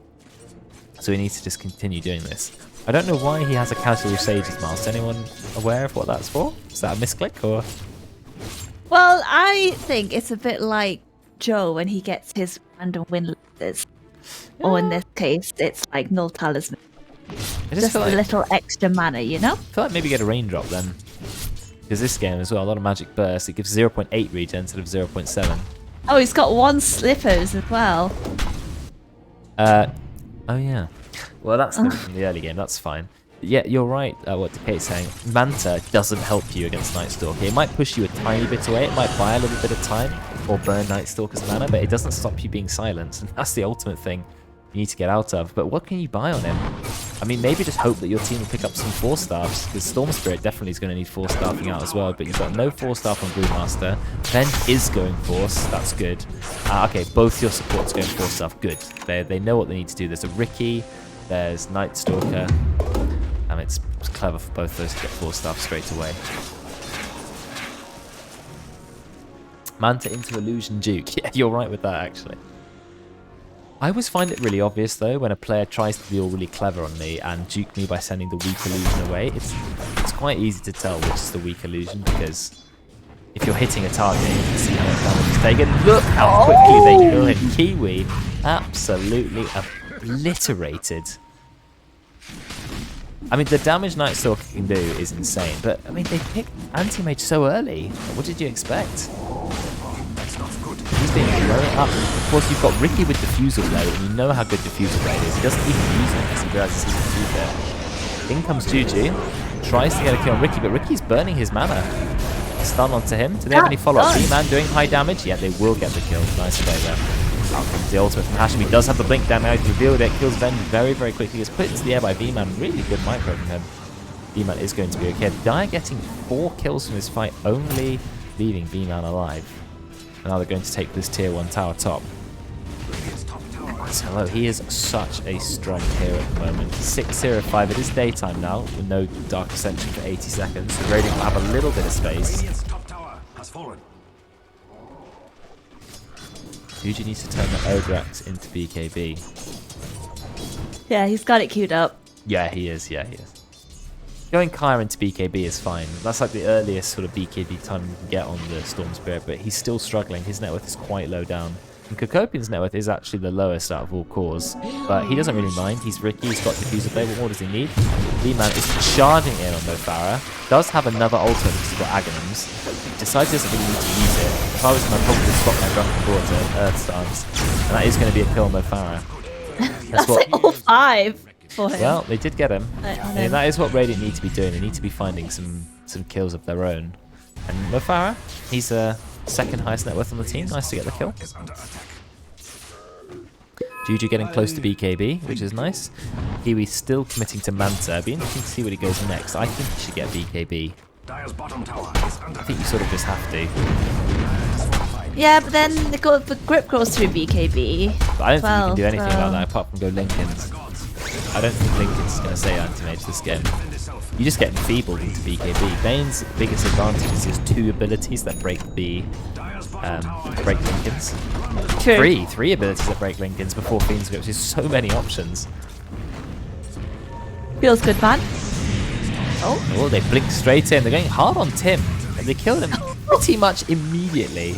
So he needs to just continue doing this. I don't know why he has a casual Sage's mask. Anyone aware of what that's for? Is that a misclick or? Well, I think it's a bit like Joe when he gets his random win losses. Or in this case, it's like null talisman. I just Just feel a like, little extra mana, you know? feel like maybe get a raindrop then. Because this game as well, a lot of magic burst. It gives 0.8 regen instead of 0.7. Oh, he's got 1 slippers as well. Oh yeah. Well, that's coming from the early game. That's fine. Yeah, you're right. What Decade's saying. Manta doesn't help you against Night Stalker. It might push you a tiny bit away. It might buy a little bit of time or burn Night Stalker's mana, but it doesn't stop you being silenced. And that's the ultimate thing you need to get out of. But what can you buy on him? I mean, maybe just hope that your team will pick up some 4-staffs, because Storm Spirit definitely is going to need 4-staffing out as well, but you've got no 4-staff on Brewmaster. Ben is going Force, that's good. Okay, both your supports going 4-staff, good. They know what they need to do. There's a Ricky, there's Night Stalker, and it's clever for both those to get 4-staff straight away. Manta into Illusion Duke. Yeah, you're right with that, actually. I always find it really obvious, though, when a player tries to be all really clever on me and duke me by sending the weak illusion away. It's quite easy to tell which is the weak illusion, because if you're hitting a target, you can see how much damage is taken. Look how quickly they kill him. Kiwi absolutely obliterated. I mean, the damage Night Stalker can do is insane, but, I mean, they picked Anti-Mage so early. What did you expect? He's being blown up. Of course, you've got Ricky with Diffusal Blade, and you know how good Diffusal Blade is. He doesn't even use it because he realizes he can use it. In comes Juju, tries to get a kill on Ricky, but Ricky's burning his mana. Stun onto him. Do they have any follow-up? V-Man doing high damage? Yeah, they will get the kill. Nice play there. Out comes the ultimate from Hashim. He does have the blink down now. He's revealed it. Kills Ven very, very quickly. Gets put into the air by V-Man. Really good micro from him. V-Man is going to be okay. Dyer getting 4 kills from this fight, only leaving V-Man alive. And now they're going to take this tier 1 tower top. So hello, he is such a strong hero at the moment. 6-0-5, it is daytime now, with no Dark Ascension for 80 seconds. The Radiant will have a little bit of space. Yuji needs to turn the Ograx into BKB. Yeah, he's got it queued up. Yeah, he is, Going Kyra into BKB is fine. That's like the earliest sort of BKB time you can get on the Storm Spirit, but he's still struggling. His net worth is quite low down. And Kokopian's net worth is actually the lowest out of all cores, but he doesn't really mind. He's Ricky, he's got Diffuser Blade. What more does he need? V-Man is charging in on Mofara. Does have another ultimate because he's got Aghanims. Decides he doesn't really need to use it. If I was him, I'd probably swap my Drunken Water, Earth Stance, and that is going to be a kill on Mofara. That's like all 5 for him. Well, they did get him. And that is what Radiant need to be doing. They need to be finding some kills of their own. And Mofara, he's second highest net worth on the team. Nice to get the kill. Juju getting close to BKB, which is nice. Kiwi still committing to Manta. It'd be interesting to see what he goes next. I think he should get BKB. I think you sort of just have to. Yeah, but then the grip goes through BKB. But I don't think you can do anything about that apart from go Linken's. I don't think Linken's going to say anti-mage this game. You just get enfeebled into BKB. Bane's biggest advantage is his 2 abilities that break the break Linken's. True. 3 abilities that break Linken's before Fiend's Grip. There's so many options. Feels good, man. Oh, they blink straight in. They're going hard on Tim. And they killed him pretty much immediately.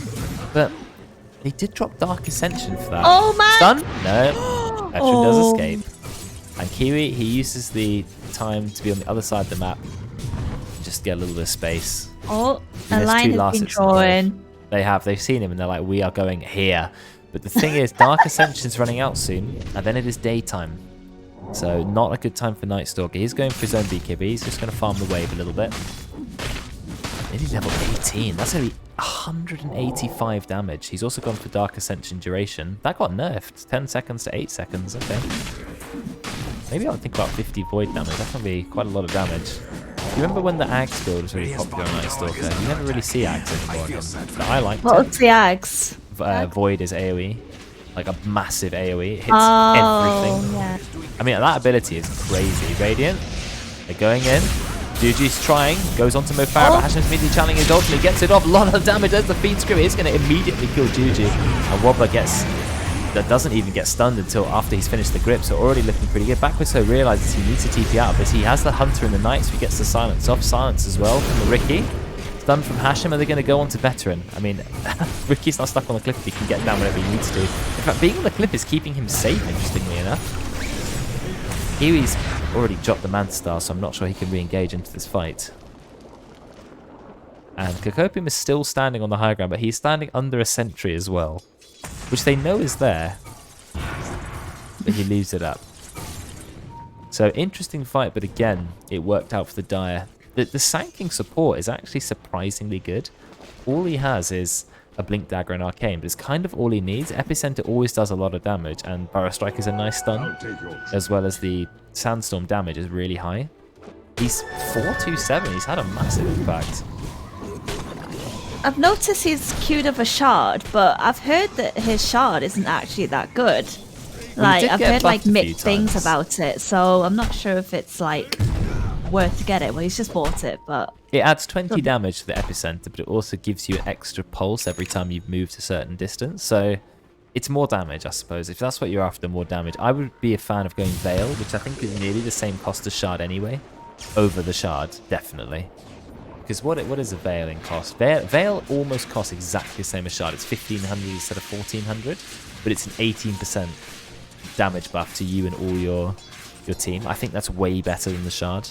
But they did drop Dark Ascension for that. Oh, man! Stun? No. Veteran does escape. And Kiwi, he uses the time to be on the other side of the map and just get a little bit of space. Oh, a line has been drawn. They've seen him and they're like, we are going here. But the thing is, Dark Ascension's running out soon, and then it is daytime. So not a good time for Night Stalker. He's going for his own BKB. He's just going to farm the wave a little bit. Maybe level 18. That's going to be 185 damage. He's also gone for Dark Ascension duration. That got nerfed. 10 seconds to 8 seconds. Okay. Maybe I'll think about 50 void damage. That can be quite a lot of damage. You remember when the Ags build was really popular on Night Stalker? You never really see Ags anymore. But I liked it. What's the Ags? Void is AoE. Like a massive AoE. It hits everything. Yeah. I mean, that ability is crazy. Radiant, they're going in. Juju's trying, goes on to Mofara, but Hashim's immediately channeling his ultimate, gets it off. A lot of damage as the feed screw is going to immediately kill Juju. And Wobbler doesn't even get stunned until after he's finished the grip, so already looking pretty good. Backwards so realizes he needs to TP out, but he has the Hunter in the Night, so he gets the silence off. Silence as well from the Ricky. stun from Hashem. Are they going to go on to Veteran? I mean, Ricky's not stuck on the cliff. He can get down whenever he needs to. In fact, being on the cliff is keeping him safe, interestingly enough. Kiwi's already dropped the Manta Star, so I'm not sure he can re-engage into this fight. And Kokopium is still standing on the high ground, but he's standing under a sentry as well, which they know is there, but he leaves it up. So interesting fight, but again, it worked out for the Dire. The Sand King support is actually surprisingly good. All he has is a Blink Dagger and Arcane, but it's kind of all he needs. Epicenter always does a lot of damage, and Burrow Strike is a nice stun, as well as the Sandstorm damage is really high. He's 427, he's had a massive impact. I've noticed he's queued up a shard, but I've heard that his shard isn't actually that good. Like, I've heard like mixed things about it, so I'm not sure if it's like worth to get it. Well, he's just bought it, but it adds 20 damage to the Epicenter, but it also gives you an extra pulse every time you've moved a certain distance. So it's more damage, I suppose. If that's what you're after, more damage. I would be a fan of going Veil, which I think is nearly the same cost as Shard anyway, over the Shard, definitely. Because what is a Veil in cost? Veil almost costs exactly the same as Shard. It's 1500 instead of 1400, but it's an 18% damage buff to you and all your team. I think that's way better than the Shard.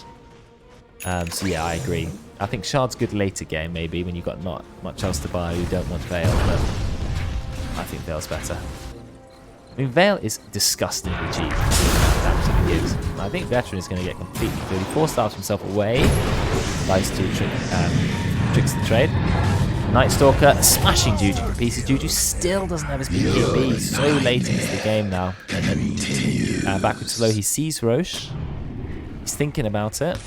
So yeah, I agree. I think Shard's good later game, maybe, when you've got not much else to buy, you don't want Veil, but I think Veil's better. I mean, Veil is disgustingly cheap. I think Veteran is going to get completely good. He 4-stars himself away. Likes to tricks the trade. Night Stalker smashing Juju to pieces. Juju still doesn't have his BKB. So late into the game now. And then backwards slow, he sees Roche. He's thinking about it.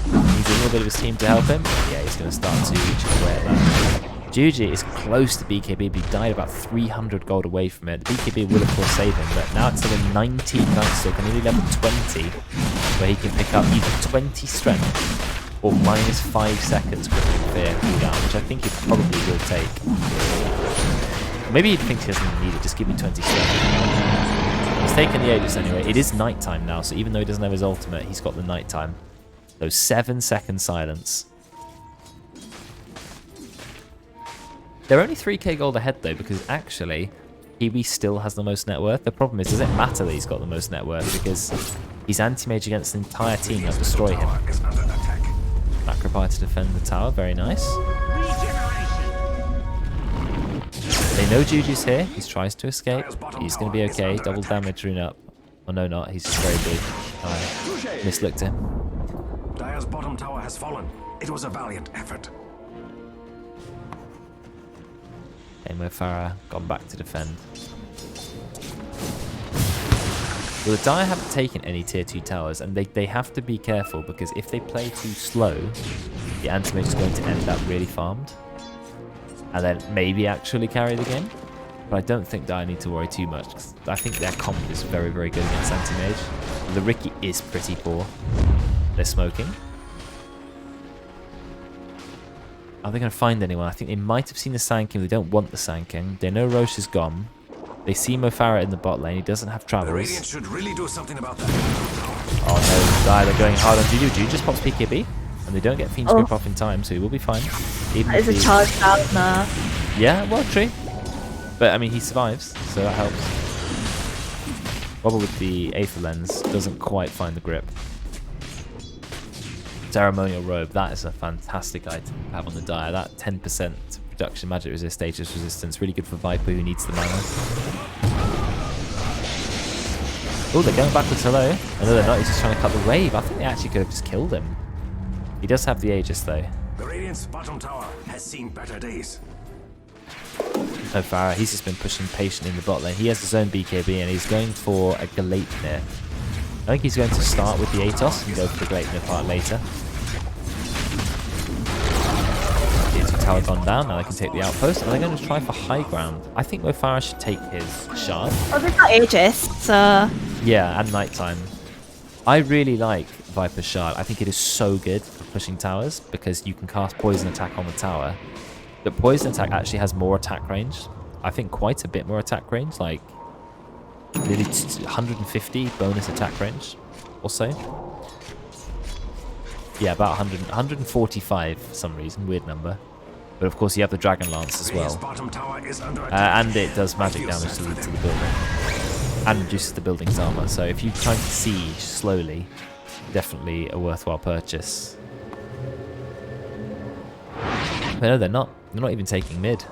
He's a little bit of his team to help him. Yeah, he's going to start to chip away at that. Juju is close to BKB, but he died about 300 gold away from it. The BKB will, of course, save him, but now it's level 19 Night Stalker, nearly level 20, where he can pick up either 20 strength or minus 5 seconds critical fear cooldown, which I think he probably will take. Maybe he thinks he doesn't need it, just give me 20 strength. He's taken the Aegis anyway. It is nighttime now, so even though he doesn't have his ultimate, he's got the nighttime. So 7-second silence. They're only 3k gold ahead though, because actually Kiwi still has the most net worth. The problem is, does it matter that he's got the most net worth? Because he's anti-mage against the entire team that destroy him. Macropie to defend the tower, very nice. They know Juju's here, he tries to escape. He's going to be okay, double damage rune up. Oh no, not, he's just very big. Mislooked him. Dire's bottom tower has fallen. It was a valiant effort. Mo Farah gone back to defend. Well, the Dire haven't taken any tier 2 towers, and they have to be careful, because if they play too slow, the anti-mage is going to end up really farmed. And then maybe actually carry the game. But I don't think Dire need to worry too much, because I think their comp is very, very good against anti-mage. The Riki is pretty poor. They're smoking. Are they going to find anyone? I think they might have seen the Sand King. They don't want the Sand King. They know Roche is gone. They see Mo Farah in the bot lane. He doesn't have travels. The Radiant should really do something about that. Oh no, Dire, they're going hard on Juju. Juju just pops PKB, and they don't get Fiend's Grip off in time, so he will be fine. Even it's a charge out now. Yeah, well, true. But I mean, he survives, so that helps. Wobble with the Aether Lens doesn't quite find the grip. Ceremonial Robe, that is a fantastic item to have on the Dire. That 10% reduction magic resist, Aegis resistance, really good for Viper who needs the mana. Oh, they're going backwards, hello. I know they're not, he's just trying to cut the wave. I think they actually could have just killed him. He does have the Aegis though. The Radiant's bottom tower has seen better days. No Farah, he's just been pushing patient in the bot lane. He has his own BKB and he's going for a Gleipnir. I think he's going to start with the Atos and go for the Gleipnir part later. The tower gone down, now they can take the outpost. Are they going to try for high ground? I think Mo Farah should take his shard. Oh, they've got Aegis, so... Yeah, and nighttime. I really like Viper's shard. I think it is so good for pushing towers because you can cast poison attack on the tower. But poison attack actually has more attack range. I think quite a bit more attack range, like nearly 150 bonus attack range or so. Yeah, about 145 for some reason. Weird number. But of course you have the Dragon Lance as Ray's well. bottom tower is under attack. And it does magic damage to the building. And reduces the building's armor. So if you try to siege slowly, definitely a worthwhile purchase. But no, they're not. They're not even taking mid.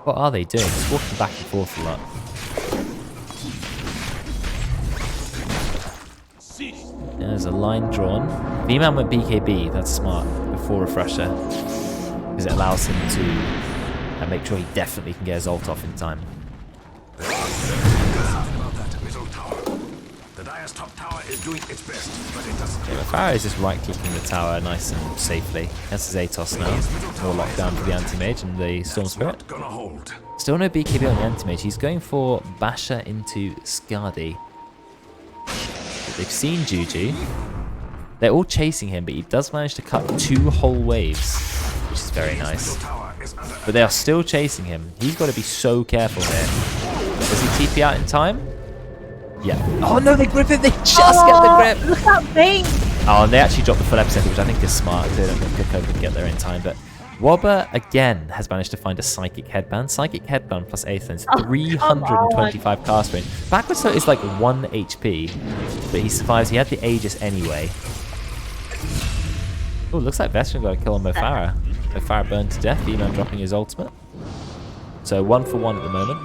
What are they doing? Just walking back and forth a lot. There's a line drawn. V-Man went BKB. That's smart. Before Refresher. Because it allows him to make sure he definitely can get his ult off in time. About that middle tower. The Dire's top tower is doing its best, but it doesn't. Yeah, Farah is just right-clicking the tower nice and safely. That's his Atos now. More lockdown for the Anti-Mage and the Storm Spirit. Not gonna hold. Still no BKB on the Anti-Mage. He's going for Basher into Skadi. They've seen Juju. They're all chasing him, but he does manage to cut 2 whole waves, which is very nice. But they are still chasing him. He's got to be so careful here. Does he TP out in time? Yeah. Oh no, they grip it. They just get the grip. Look at Bane. Oh, and they actually dropped the full epicenter, which I think is smart. They don't think Coco could get there in time. But Wobber, again, has managed to find a Psychic Headband. Psychic Headband plus Aether's 325 cast range. Backwards throw is like 1 HP, but he survives. He had the Aegis anyway. Oh, looks like Veteran got a kill on Mofara. Mofara burned to death, V-Man dropping his ultimate. So 1 for 1 at the moment.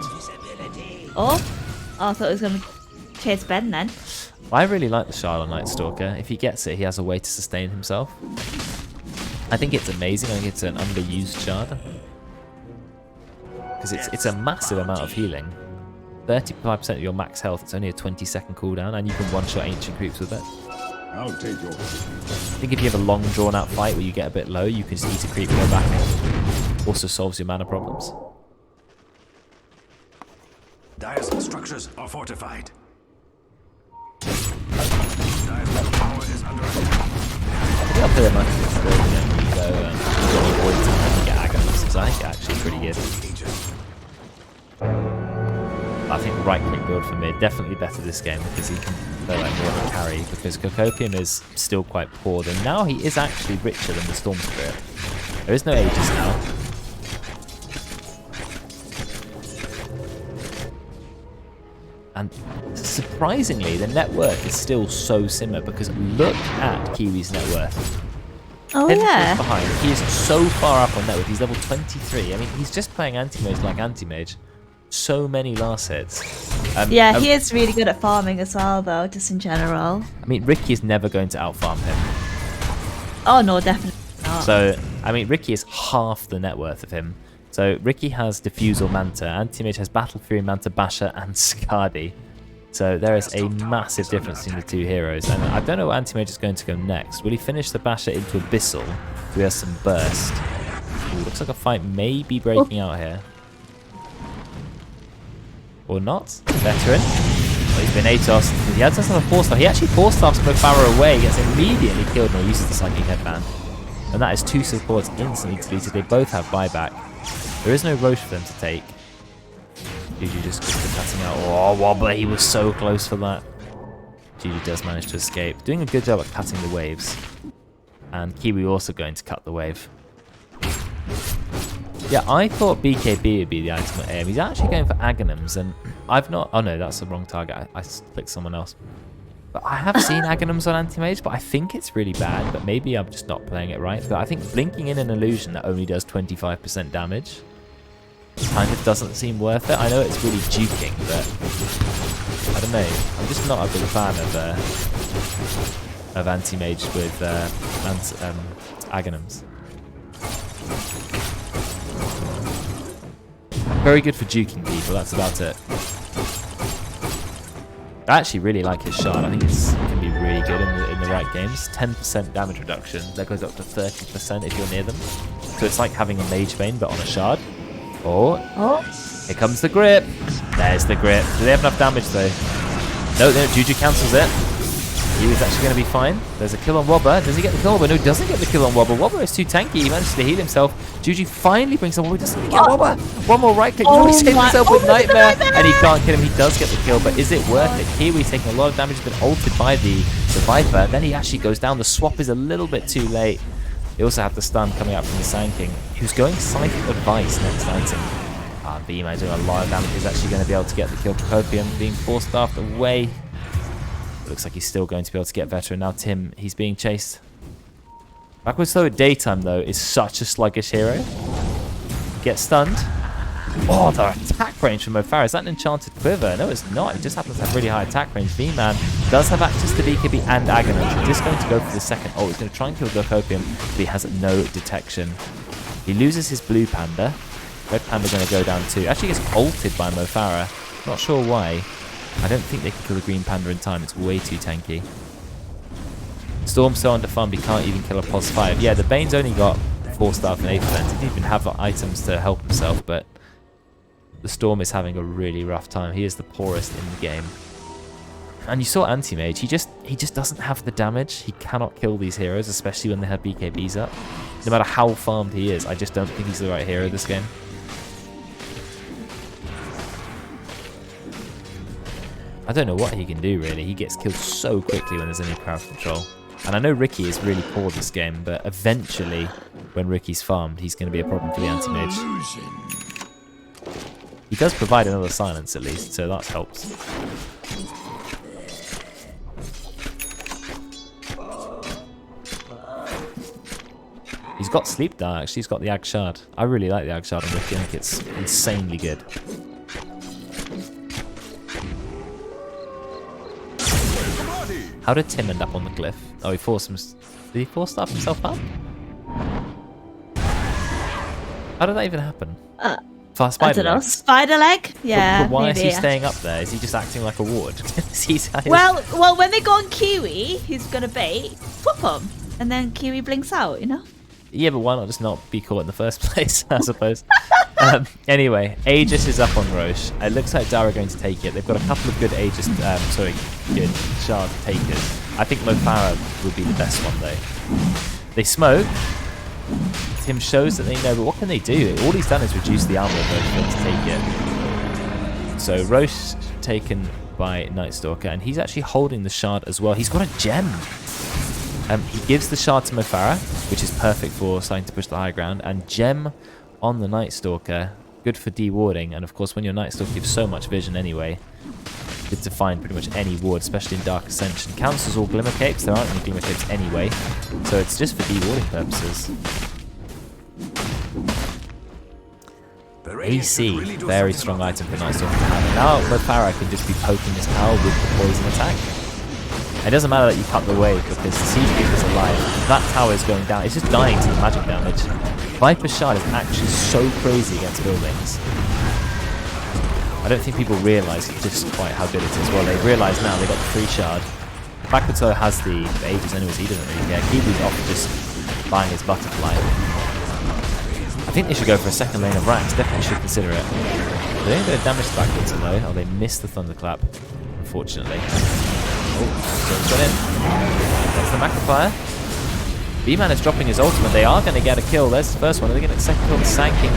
Oh, I thought it was going to chase Ben then. I really like the Charlotte Night Stalker. If he gets it, he has a way to sustain himself. I think it's amazing. I think it's an underused shard. Because it's a massive amount of healing. 35% of your max health. It's only a 20-second cooldown, and you can one-shot ancient creeps with it. I'll take yours. I think if you have a long drawn-out fight where you get a bit low, you can just eat a creep and go back. Also solves your mana problems. Dire's structures are fortified. Dire's middle tower is under attack. I think I'll play them actually go avoid to get Agams, because I think it's actually pretty good. I think right-click build for mid, definitely better this game because he can play like more of a carry, because Cocopium is still quite poor, and now he is actually richer than the Storm Spirit. There is no Aegis now. And surprisingly, the net worth is still so similar, because look at Kiwi's net worth. Oh, 10 yeah. points behind. He is so far up on net worth. He's level 23. I mean, he's just playing Anti-Mage like Anti-Mage. So many last hits. Yeah, he is really good at farming as well, though, just in general. I mean, Ricky is never going to outfarm him. Oh, no, definitely not. So, I mean, Ricky is half the net worth of him. So, Ricky has Diffusal Manta, Anti-Mage has Battle Fury Manta, Basher, and Skadi. So, there is a massive difference between the two heroes. And I don't know what Anti-Mage is going to go next. Will he finish the Basher into Abyssal? So he has some burst. Ooh, looks like a fight may be breaking out here. Or not. Veteran. Well, he's been Atos. He has another 4-star. He actually 4-stars Mofara away. He gets immediately killed and uses the Psychic Headband. And that is 2 supports instantly deleted. They both have buyback. There is no Roche for them to take. Juju just quickly cutting out. Oh, Wobbler, he was so close for that. Juju does manage to escape. Doing a good job at cutting the waves. And Kiwi also going to cut the wave. Yeah, I thought BKB would be the ultimate aim. He's actually going for Aghanims, and I've not... Oh no, that's the wrong target. I clicked someone else. But I have seen Aghanims on Anti-Mage, but I think it's really bad. But maybe I'm just not playing it right. But I think blinking in an illusion that only does 25% damage kind of doesn't seem worth it. I know it's really juking, but I don't know. I'm just not a big fan of Anti-Mage with Aghanims. Very good for juking people, that's about it. I actually really like his shard. I think it can be really good in the right games. 10% damage reduction. That goes up to 30% if you're near them. So it's like having a Mage Vein, but on a shard. Oh, here comes the grip. There's the grip. Do they have enough damage, though? No, Juju cancels it. He was actually going to be fine. There's a kill on Wobber. Does he get the kill on Wobber? No, he doesn't get the kill on Wobber. Wobber is too tanky. He manages to heal himself. Juju finally brings on Wobber. Doesn't he get Wobber? One more right click. He saves himself with Nightmare. And he can't kill him. He does get the kill, but is it worth it? Kiwi's taking a lot of damage. He's been ulted by the to Viper. Then he actually goes down. The swap is a little bit too late. They also have the stun coming out from the Sand King, who's going Scythe Advice next item. B-Man doing a lot of damage. He's actually going to be able to get the kill. Copium being forced staffed away. It looks like he's still going to be able to get Veteran. Now Tim, he's being chased. Backwards Slow at daytime, though, is such a sluggish hero. Gets stunned. Oh, the attack range from Mofara. Is that an enchanted quiver? No, it's not. It just happens to have really high attack range. V-Man does have access to BKB and Aghanim. He's just going to go for the second. Oh, he's going to try and kill Copium, but he has no detection. He loses his blue panda. Red panda going to go down too. Actually gets ulted by Mofara. Not sure why. I don't think they can kill the green panda in time. It's way too tanky. Storm's so underfarmed he can't even kill a pos 5. Yeah, the Bane's only got 4 staff and 8%. He didn't even have items to help himself, but the Storm is having a really rough time. He is the poorest in the game. And you saw Anti-Mage. He just doesn't have the damage. He cannot kill these heroes, especially when they have BKBs up. No matter how farmed he is, I just don't think he's the right hero this game. I don't know what he can do, really. He gets killed so quickly when there's any crowd control. And I know Ricky is really poor this game, but eventually, when Ricky's farmed, he's going to be a problem for the Anti-Mage. He does provide another silence, at least, so that helps. He's got Sleep Dart, actually. He's got the Ag Shard. I really like the Ag Shard on Ricky. I think it's insanely good. How did Tim end up on the cliff? Oh, he forced him. Did he force staff himself up? How did that even happen? Spider I don't know. Spider leg? Yeah. But why maybe, is he staying up there? Is he just acting like a ward? Well, when they go on Kiwi, he's gonna bait, whoop him, and then Kiwi blinks out. You know. Yeah, but why not just not be caught in the first place? I suppose. Anyway, Aegis is up on Roche. It looks like Dara are going to take it. They've got a couple of good Aegis, good shard takers. I think Mofara would be the best one though. They smoke. Tim shows that they know, but what can they do? All he's done is reduce the armor of Roche to take it. So Roche taken by Night Stalker, and he's actually holding the shard as well. He's got a gem. He gives the shard to Mofara, which is perfect for starting to push the high ground, and gem on the Night Stalker, good for dewarding, and of course when your Night Stalker gives so much vision anyway, good to find pretty much any ward, especially in Dark Ascension. Counts as all Glimmer Capes, there aren't any Glimmer Capes anyway, so it's just for dewarding purposes. AC, very strong item for Night Stalker to have. And now Mofara can just be poking his tower with the poison attack. It doesn't matter that you cut the wave because the Siege Keeper's alive. That tower is going down. It's just dying to the magic damage. Viper's Shard is actually so crazy against buildings. I don't think people realise just quite how good it is. Well, they realise now they've got the free shard. Bakuto has the Aegis anyways, he doesn't really care. Kiwi's off just buying his butterfly. I think they should go for a second lane of racks. Definitely should consider it. They don't get damage to Bakuto though. Oh, they missed the Thunderclap, unfortunately. Oh, Jones got in. There's the Macrophire. B-Man is dropping his ultimate. They are going to get a kill. There's the first one. Are they going to get the second kill? The Sand King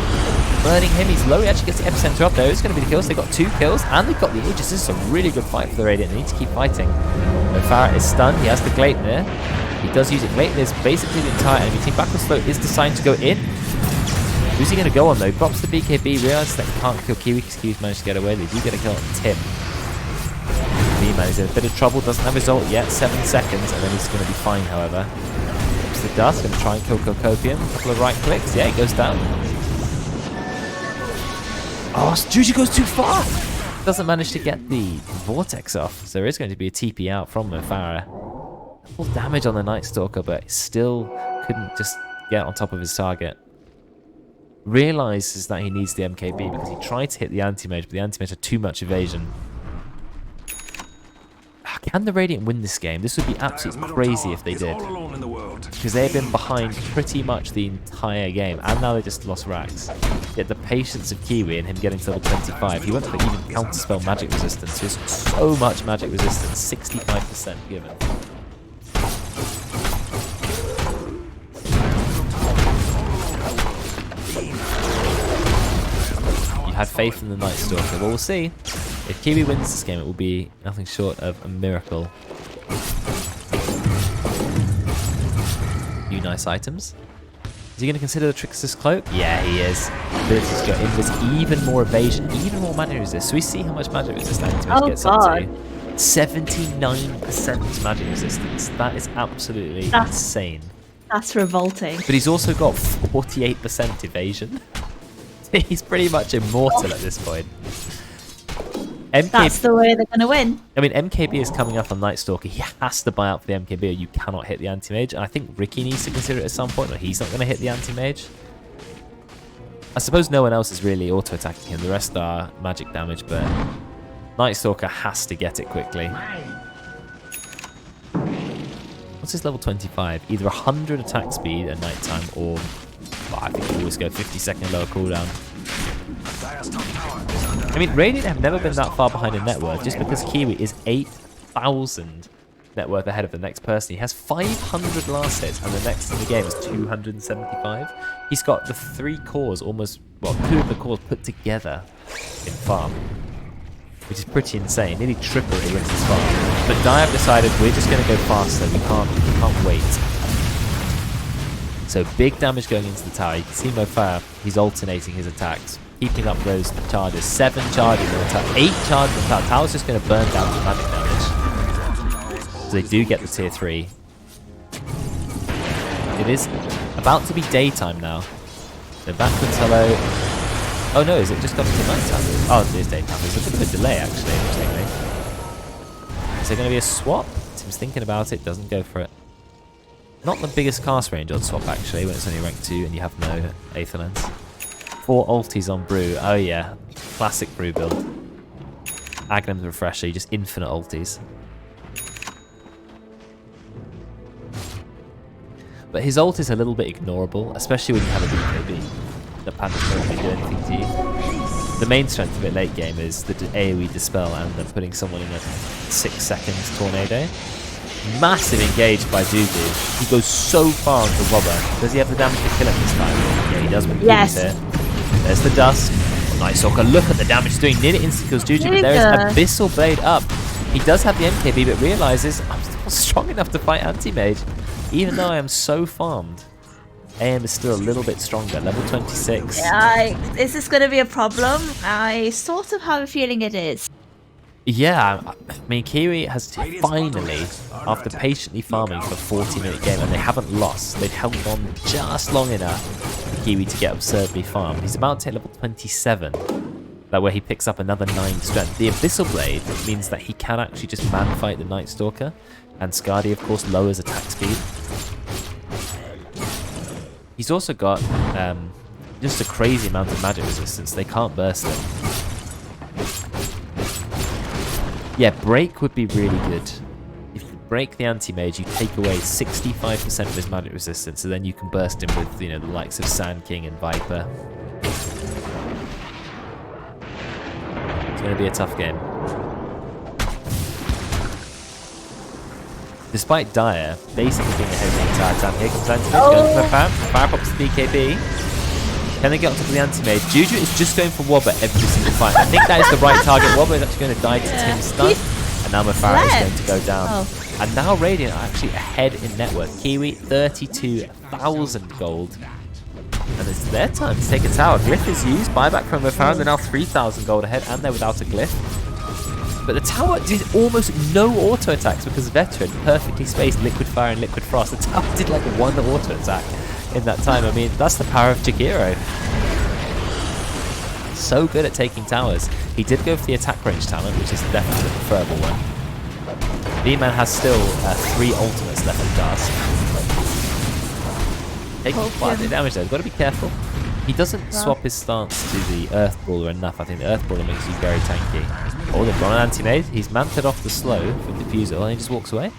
burning him. He's low. He actually gets the epicenter up there. It's going to be the kills. They've got 2 kills and they've got the Aegis. This is a really good fight for the Radiant. They need to keep fighting. Mofara is stunned. He has the Gleipnir. He does use it. Gleipnir is basically the entire enemy team. Backward Slow is deciding to go in. Who's he going to go on though? Drops the BKB. Realizes that he can't kill Kiwi because Kiwi's managed to get away. They do get a kill on Tim. B-Man is in a bit of trouble. Doesn't have his ult yet. 7 seconds and then he's going to be fine however. The dust, going to try and kill Copium. A couple of right clicks. Yeah, it goes down. Oh, Juju goes too far! Doesn't manage to get the Vortex off. So there is going to be a TP out from Mofara. Full damage on the Night Stalker, but still couldn't just get on top of his target. Realizes that he needs the MKB because he tried to hit the Anti-Mage, but the Anti-Mage had too much evasion. Can the Radiant win this game? This would be absolutely crazy if they did. Because they've been behind pretty much the entire game. And now they just lost racks. Yet the patience of Kiwi and him getting to level 25. He went for even counterspell magic resistance. He has so much magic resistance. 65% given. You had faith in the Night Stalker. Well, we'll see. If Kiwi wins this game, it will be nothing short of a miracle. few nice items. Is he going to consider the Trickster's Cloak? Yeah, he is. Ability to go in with even more evasion, even more magic resist. So we see how much magic resist Antimage gets up to. 79% magic resistance. That is absolutely insane. That's revolting. But he's also got 48% evasion. He's pretty much immortal at this point. That's the way they're going to win. I mean, MKB is coming up on Night Stalker. He has to buy out for the MKB or you cannot hit the Anti-Mage. And I think Ricky needs to consider it at some point, or he's not going to hit the Anti-Mage. I suppose no one else is really auto-attacking him. The rest are magic damage, but Night Stalker has to get it quickly. What's his level 25? Either 100 attack speed at night time or... well, I think we always go 50-second lower cooldown. I mean, Radiant have never been that far behind in net worth, just because Kiwi is 8,000 net worth ahead of the next person. He has 500 last hits, and the next in the game is 275. He's got the 3 cores almost, well, 2 of the cores put together in farm, which is pretty insane. Nearly triple it against his farm. But Dai have decided we're just going to go faster. We can't wait. So big damage going into the tower. You can see Mofar, he's alternating his attacks, keeping up those charges. 7 charges in the tower, 8 charges in the tower. Tower's just going to burn down the magic damage. So they do get the tier 3. It is about to be daytime now. So backwards hello. Oh no, is it just gone into nighttime? Oh, it is daytime. There's a bit of a delay actually, interestingly. Is there going to be a swap? Tim's thinking about it, doesn't go for it. Not the biggest cast range on swap actually, when it's only rank 2 and you have no Aether Lens. 4 ultis on Brew. Oh yeah, classic Brew build. Aghanim's Refresher, you just infinite ultis. But his ult is a little bit ignorable, especially when you have a BKB. The Panther won't really do anything to you. The main strength of it late game is the AoE Dispel and then putting someone in a 6 seconds tornado. Massive engage by Juju. He goes so far onto Wobber. Does he have the damage to kill him this time? Yeah, he does when he yes. here. There's the Dusk. Nice Stalker. Look at the damage doing. Nearly insta kills Juju, but there is Abyssal Blade up. He does have the MKB, but realizes I'm still strong enough to fight Anti-Mage. Even though I am so farmed, AM is still a little bit stronger. Level 26. Is this going to be a problem? I sort of have a feeling it is. Yeah, I mean, Kiwi has finally, after patiently farming for a 40-minute game, and they haven't lost, they've held on just long enough for Kiwi to get absurdly farmed. He's about to hit level 27, that where he picks up another 9 strength. The Abyssal Blade means that he can actually just man-fight the Night Stalker, and Skadi, of course, lowers attack speed. He's also got just a crazy amount of magic resistance. They can't burst him. Yeah, break would be really good. If you break the anti-mage, you take away 65% of his magic resistance, so then you can burst him with, you know, the likes of Sand King and Viper. It's going to be a tough game. Despite Dire basically being ahead the entire time, here comes Anti-Mage going for Fire pops the BKB. Can they get on top of the Anti-Mage? Juju is just going for Wobber every single fight. I think that is the right target. Wobber is actually going to die to Tim's stun. And now Mofar is going to go down. Oh. And now Radiant are actually ahead in net worth. Kiwi, 32,000 gold. And it's their time to take a tower. Glyph is used. Buyback from Mofar. They're now 3,000 gold ahead. And they're without a Glyph. But the tower did almost no auto attacks because Veteran perfectly spaced Liquid Fire and Liquid Frost. The tower did like 1 auto attack in that time. I mean, that's the power of Jakiro. So good at taking towers. He did go for the attack range talent, which is definitely the preferable one. V-Man has still 3 ultimates left in Dusk. Taking quite a bit of damage though, got to be careful. He doesn't swap his stance to the Earth Brawler enough. I think the Earth Brawler makes you very tanky. Oh, they've got an anti-mage. He's manted off the slow with Diffusal and he just walks away.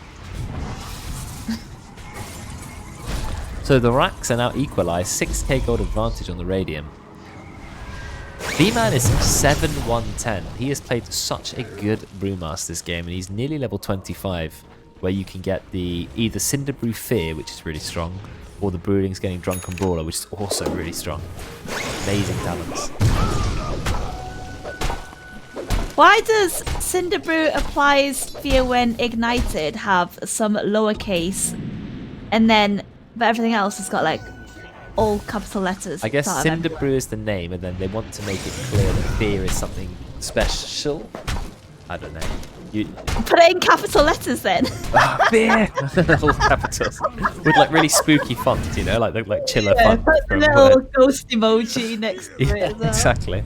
So the racks are now equalised. 6k gold advantage on the Radium. V-Man is 7-1-10. He has played such a good Brewmaster this game, and he's nearly level 25, where you can get the either Cinderbrew Fear, which is really strong, or the Brooding's getting Drunken Brawler, which is also really strong. Amazing talents. Why does Cinderbrew applies Fear when ignited have some lowercase, and then but everything else has got like all capital letters. I guess at the start of Cinder Brew is the name, and then they want to make it clear that fear is something special. I don't know. You Put it in capital letters then. fear. All capitals with like really spooky fonts, you know, like chiller font. Put the from, little ghost emoji next to yeah, it as well. exactly.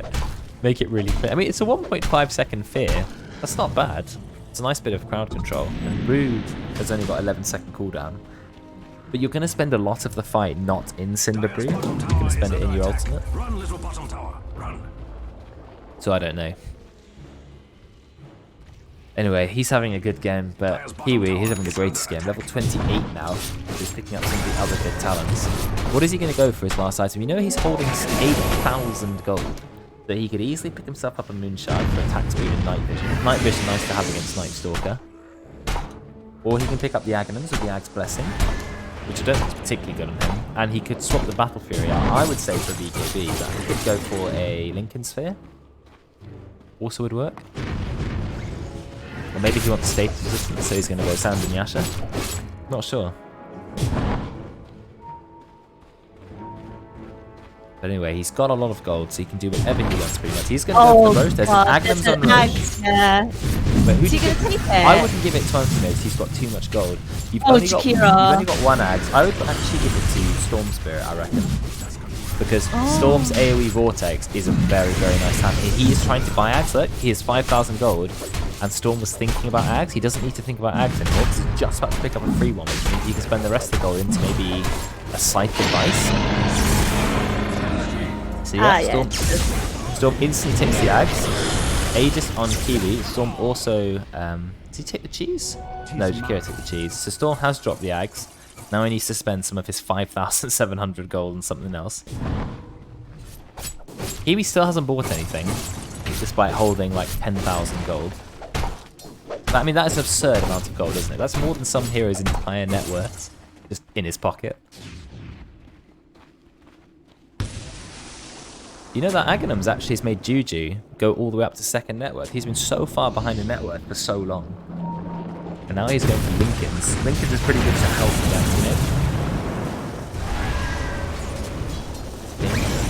Make it really clear. I mean, it's a 1.5 second fear. That's not bad. It's a nice bit of crowd control. And Rude has only got 11-second cooldown. But you're going to spend a lot of the fight not in Cinder Brew. You're going to spend it in your ultimate. Run, little bottom tower. Run. So I don't know. Anyway, he's having a good game, but Kiwi, he's having the greatest game. Level 28 now. He's picking up some of the other good talents. What is he going to go for his last item? You know he's holding 8,000 gold. So he could easily pick himself up a Moonshine for attack speed and Night Vision. Night Vision nice to have against Night Stalker. Or he can pick up the Aghanims with the Ag's Blessing, which I don't think is particularly good on him. And he could swap the Battle Fury out. I would say for BKB that he could go for a Lincoln Sphere. Also would work. Or maybe he wants status resistance, so he's going to go Sand and Yasha. Not sure. But anyway, he's got a lot of gold, so he can do whatever he wants pretty much. He's going to go for the Roche. There's an Aghanims on Roche. Yeah. But who Is he do you going to give- take it? I wouldn't give it to Antimates, he's got too much gold. You've Oh, only got one Aghs. I would actually give it to Storm Spirit, I reckon. Because Storm's AoE Vortex is a very, very nice hand. He is trying to buy Aghs, look. He has 5,000 gold, and Storm was thinking about Aghs. He doesn't need to think about Aghs anymore, because he's just about to pick up a free one, which means he can spend the rest of the gold into maybe a Scythe device. So yeah, Storm instantly takes the Aghs. Aegis on Kiwi. Storm also... did he take the cheese? No, Jakira took the cheese. So Storm has dropped the Aghs. Now he needs to spend some of his 5,700 gold on something else. Kiwi still hasn't bought anything, despite holding like 10,000 gold. I mean, that is an absurd amount of gold, isn't it? That's more than some heroes' entire net worth, just in his pocket. You know that Aghanims actually has made Juju go all the way up to second net worth. He's been so far behind the net worth for so long. And now he's going for Lincoln's. Lincoln's is pretty good to help with that,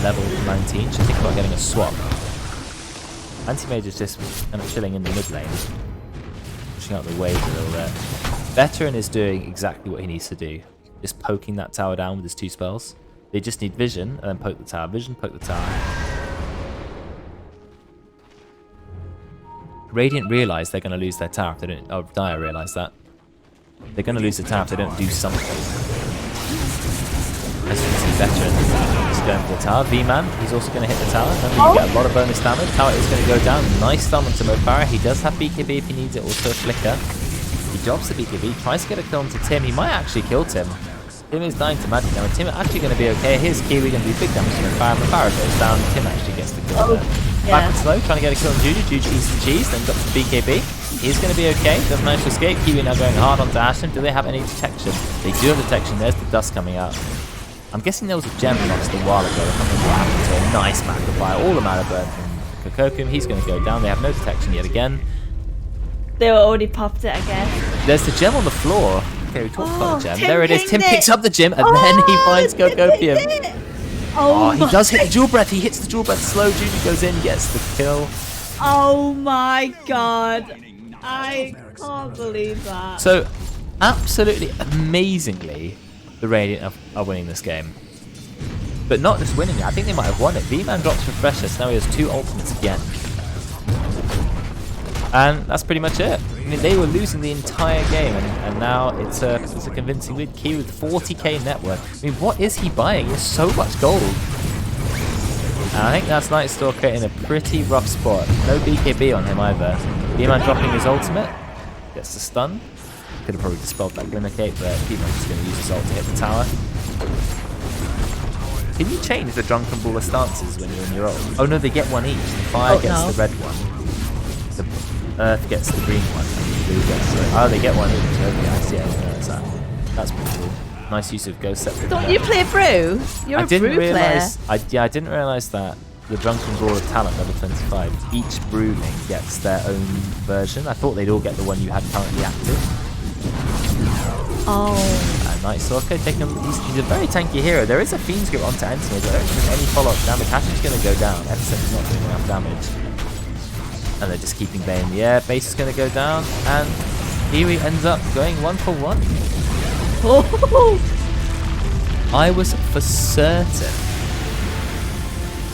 level 19. Should think about getting a swap. Anti-Mage is just kind of chilling in the mid lane. Pushing out the waves a little bit. Veteran is doing exactly what he needs to do. Just poking that tower down with his 2 spells. They just need vision and then poke the tower. Vision, poke the tower. Radiant realise they're going to lose their tower if they don't... Oh, Dire realise that. They're going to lose the tower if they don't do something. As you can see, Veteran is going for the tower. V-Man, he's also going to hit the tower. And you get a lot of bonus damage. Tower is going to go down. Nice stun onto Mofara. He does have BKB if he needs it. Also a Flicker. He drops the BKB. Tries to get a kill onto Tim. He might actually kill Tim. Tim is dying to magic damage. Tim actually going to be okay. Here's Kiwi going to do big damage to Mofara. Mofara goes down. Tim actually gets the kill there. Back and slow, trying to get a kill on Juju. Juju eats the cheese, then drops the BKB. He's going to be okay. Doesn't manage to escape. Kiwi now going hard onto Ashen. Do they have any detection? They do have detection. There's the dust coming out. I'm guessing there was a gem lost a while ago. I can't remember what happened to a nice magnifier. All the mana burn from Kokopium. He's going to go down. They have no detection yet again. They were already popped it again. There's the gem on the floor. Okay, we talked about the gem. Tim there it is. Tim pinged picks it. up the gem and then he finds Kokopium. Oh, he my does hit the Jewel Breath. He hits the Jewel Breath slow. Juju goes in, gets the kill. Oh my god. I can't believe that. So, absolutely amazingly, the Radiant are winning this game. But not just winning it, I think they might have won it. V-Man drops Refresher, so now he has 2 ultimates again. And that's pretty much it. I mean, they were losing the entire game, and now it's a convincing win. Key with 40k net worth. I mean, what is he buying? He has so much gold. And I think that's Night Stalker in a pretty rough spot. No BKB on him either. V-Man dropping his ultimate. Gets the stun. Could have probably dispelled that Glimmer Cape, but V-Man's just going to use his ult to hit the tower. Can you change the Drunken Baller stances when you're in your ult? Oh no, they get one each. The fire gets the red one. The earth gets the green one. And the blue gets the... Oh, they get one each. Okay, I see. I didn't realize that. That's pretty cool. Nice use of Ghost Scepter. Don't you play Brew? You're a Brew player. I didn't realise that the Drunken Brawler talent level 25, each brewling gets their own version. I thought they'd all get the one you had currently active. Oh. Night Stalker taking him. He's a very tanky hero. There is a Fiend's Grip onto Anthony, but I don't think there's any follow-up damage. Hashim's going to go down. Episode is not doing enough damage. And they're just keeping Bay in the air. Base is going to go down, and Kiwi ends up going 1-for-1. I was for certain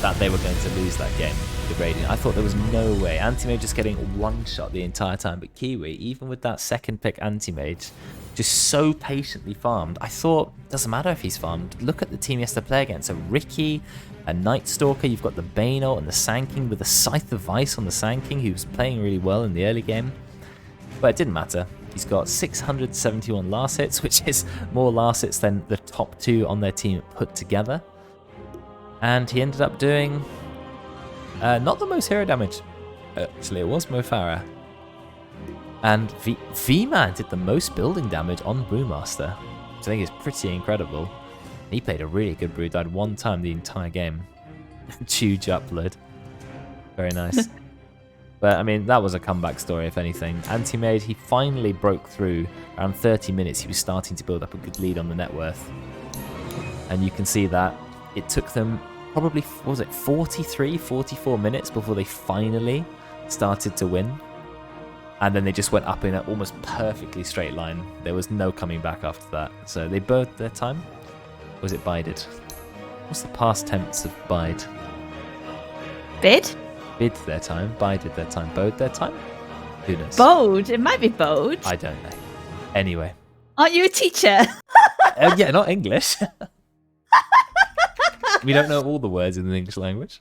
that they were going to lose that game, the Radiant. I thought there was no way. Anti-Mage just getting one shot the entire time, but Kiwi, even with that second pick Anti-Mage, just so patiently farmed. I thought, doesn't matter if he's farmed. Look at the team he has to play against. A Ricky, a Night Stalker, you've got the Bane ult and the Sand King with a Scythe of Vice on the Sand King, who was playing really well in the early game. But it didn't matter. He's got 671 last hits, which is more last hits than the top 2 on their team put together. And he ended up doing not the most hero damage. Actually, it was Mo Farah. And V-Man did the most building damage on Brewmaster, which I think is pretty incredible. He played a really good brew, died one time the entire game. Huge upload. Very nice. But, I mean, that was a comeback story, if anything. Anti-Mage, he finally broke through. Around 30 minutes, he was starting to build up a good lead on the net worth. And you can see that it took them probably, what was it, 43, 44 minutes before they finally started to win. And then they just went up in an almost perfectly straight line. There was no coming back after that. So they bided their time. Or was it bided? What's the past tense of bide? Bid? Bid their time, bided their time, bode their time? Who knows? Bode. It might be bode. I don't know. Anyway. Aren't you a teacher? Yeah, not English. We don't know all the words in the English language.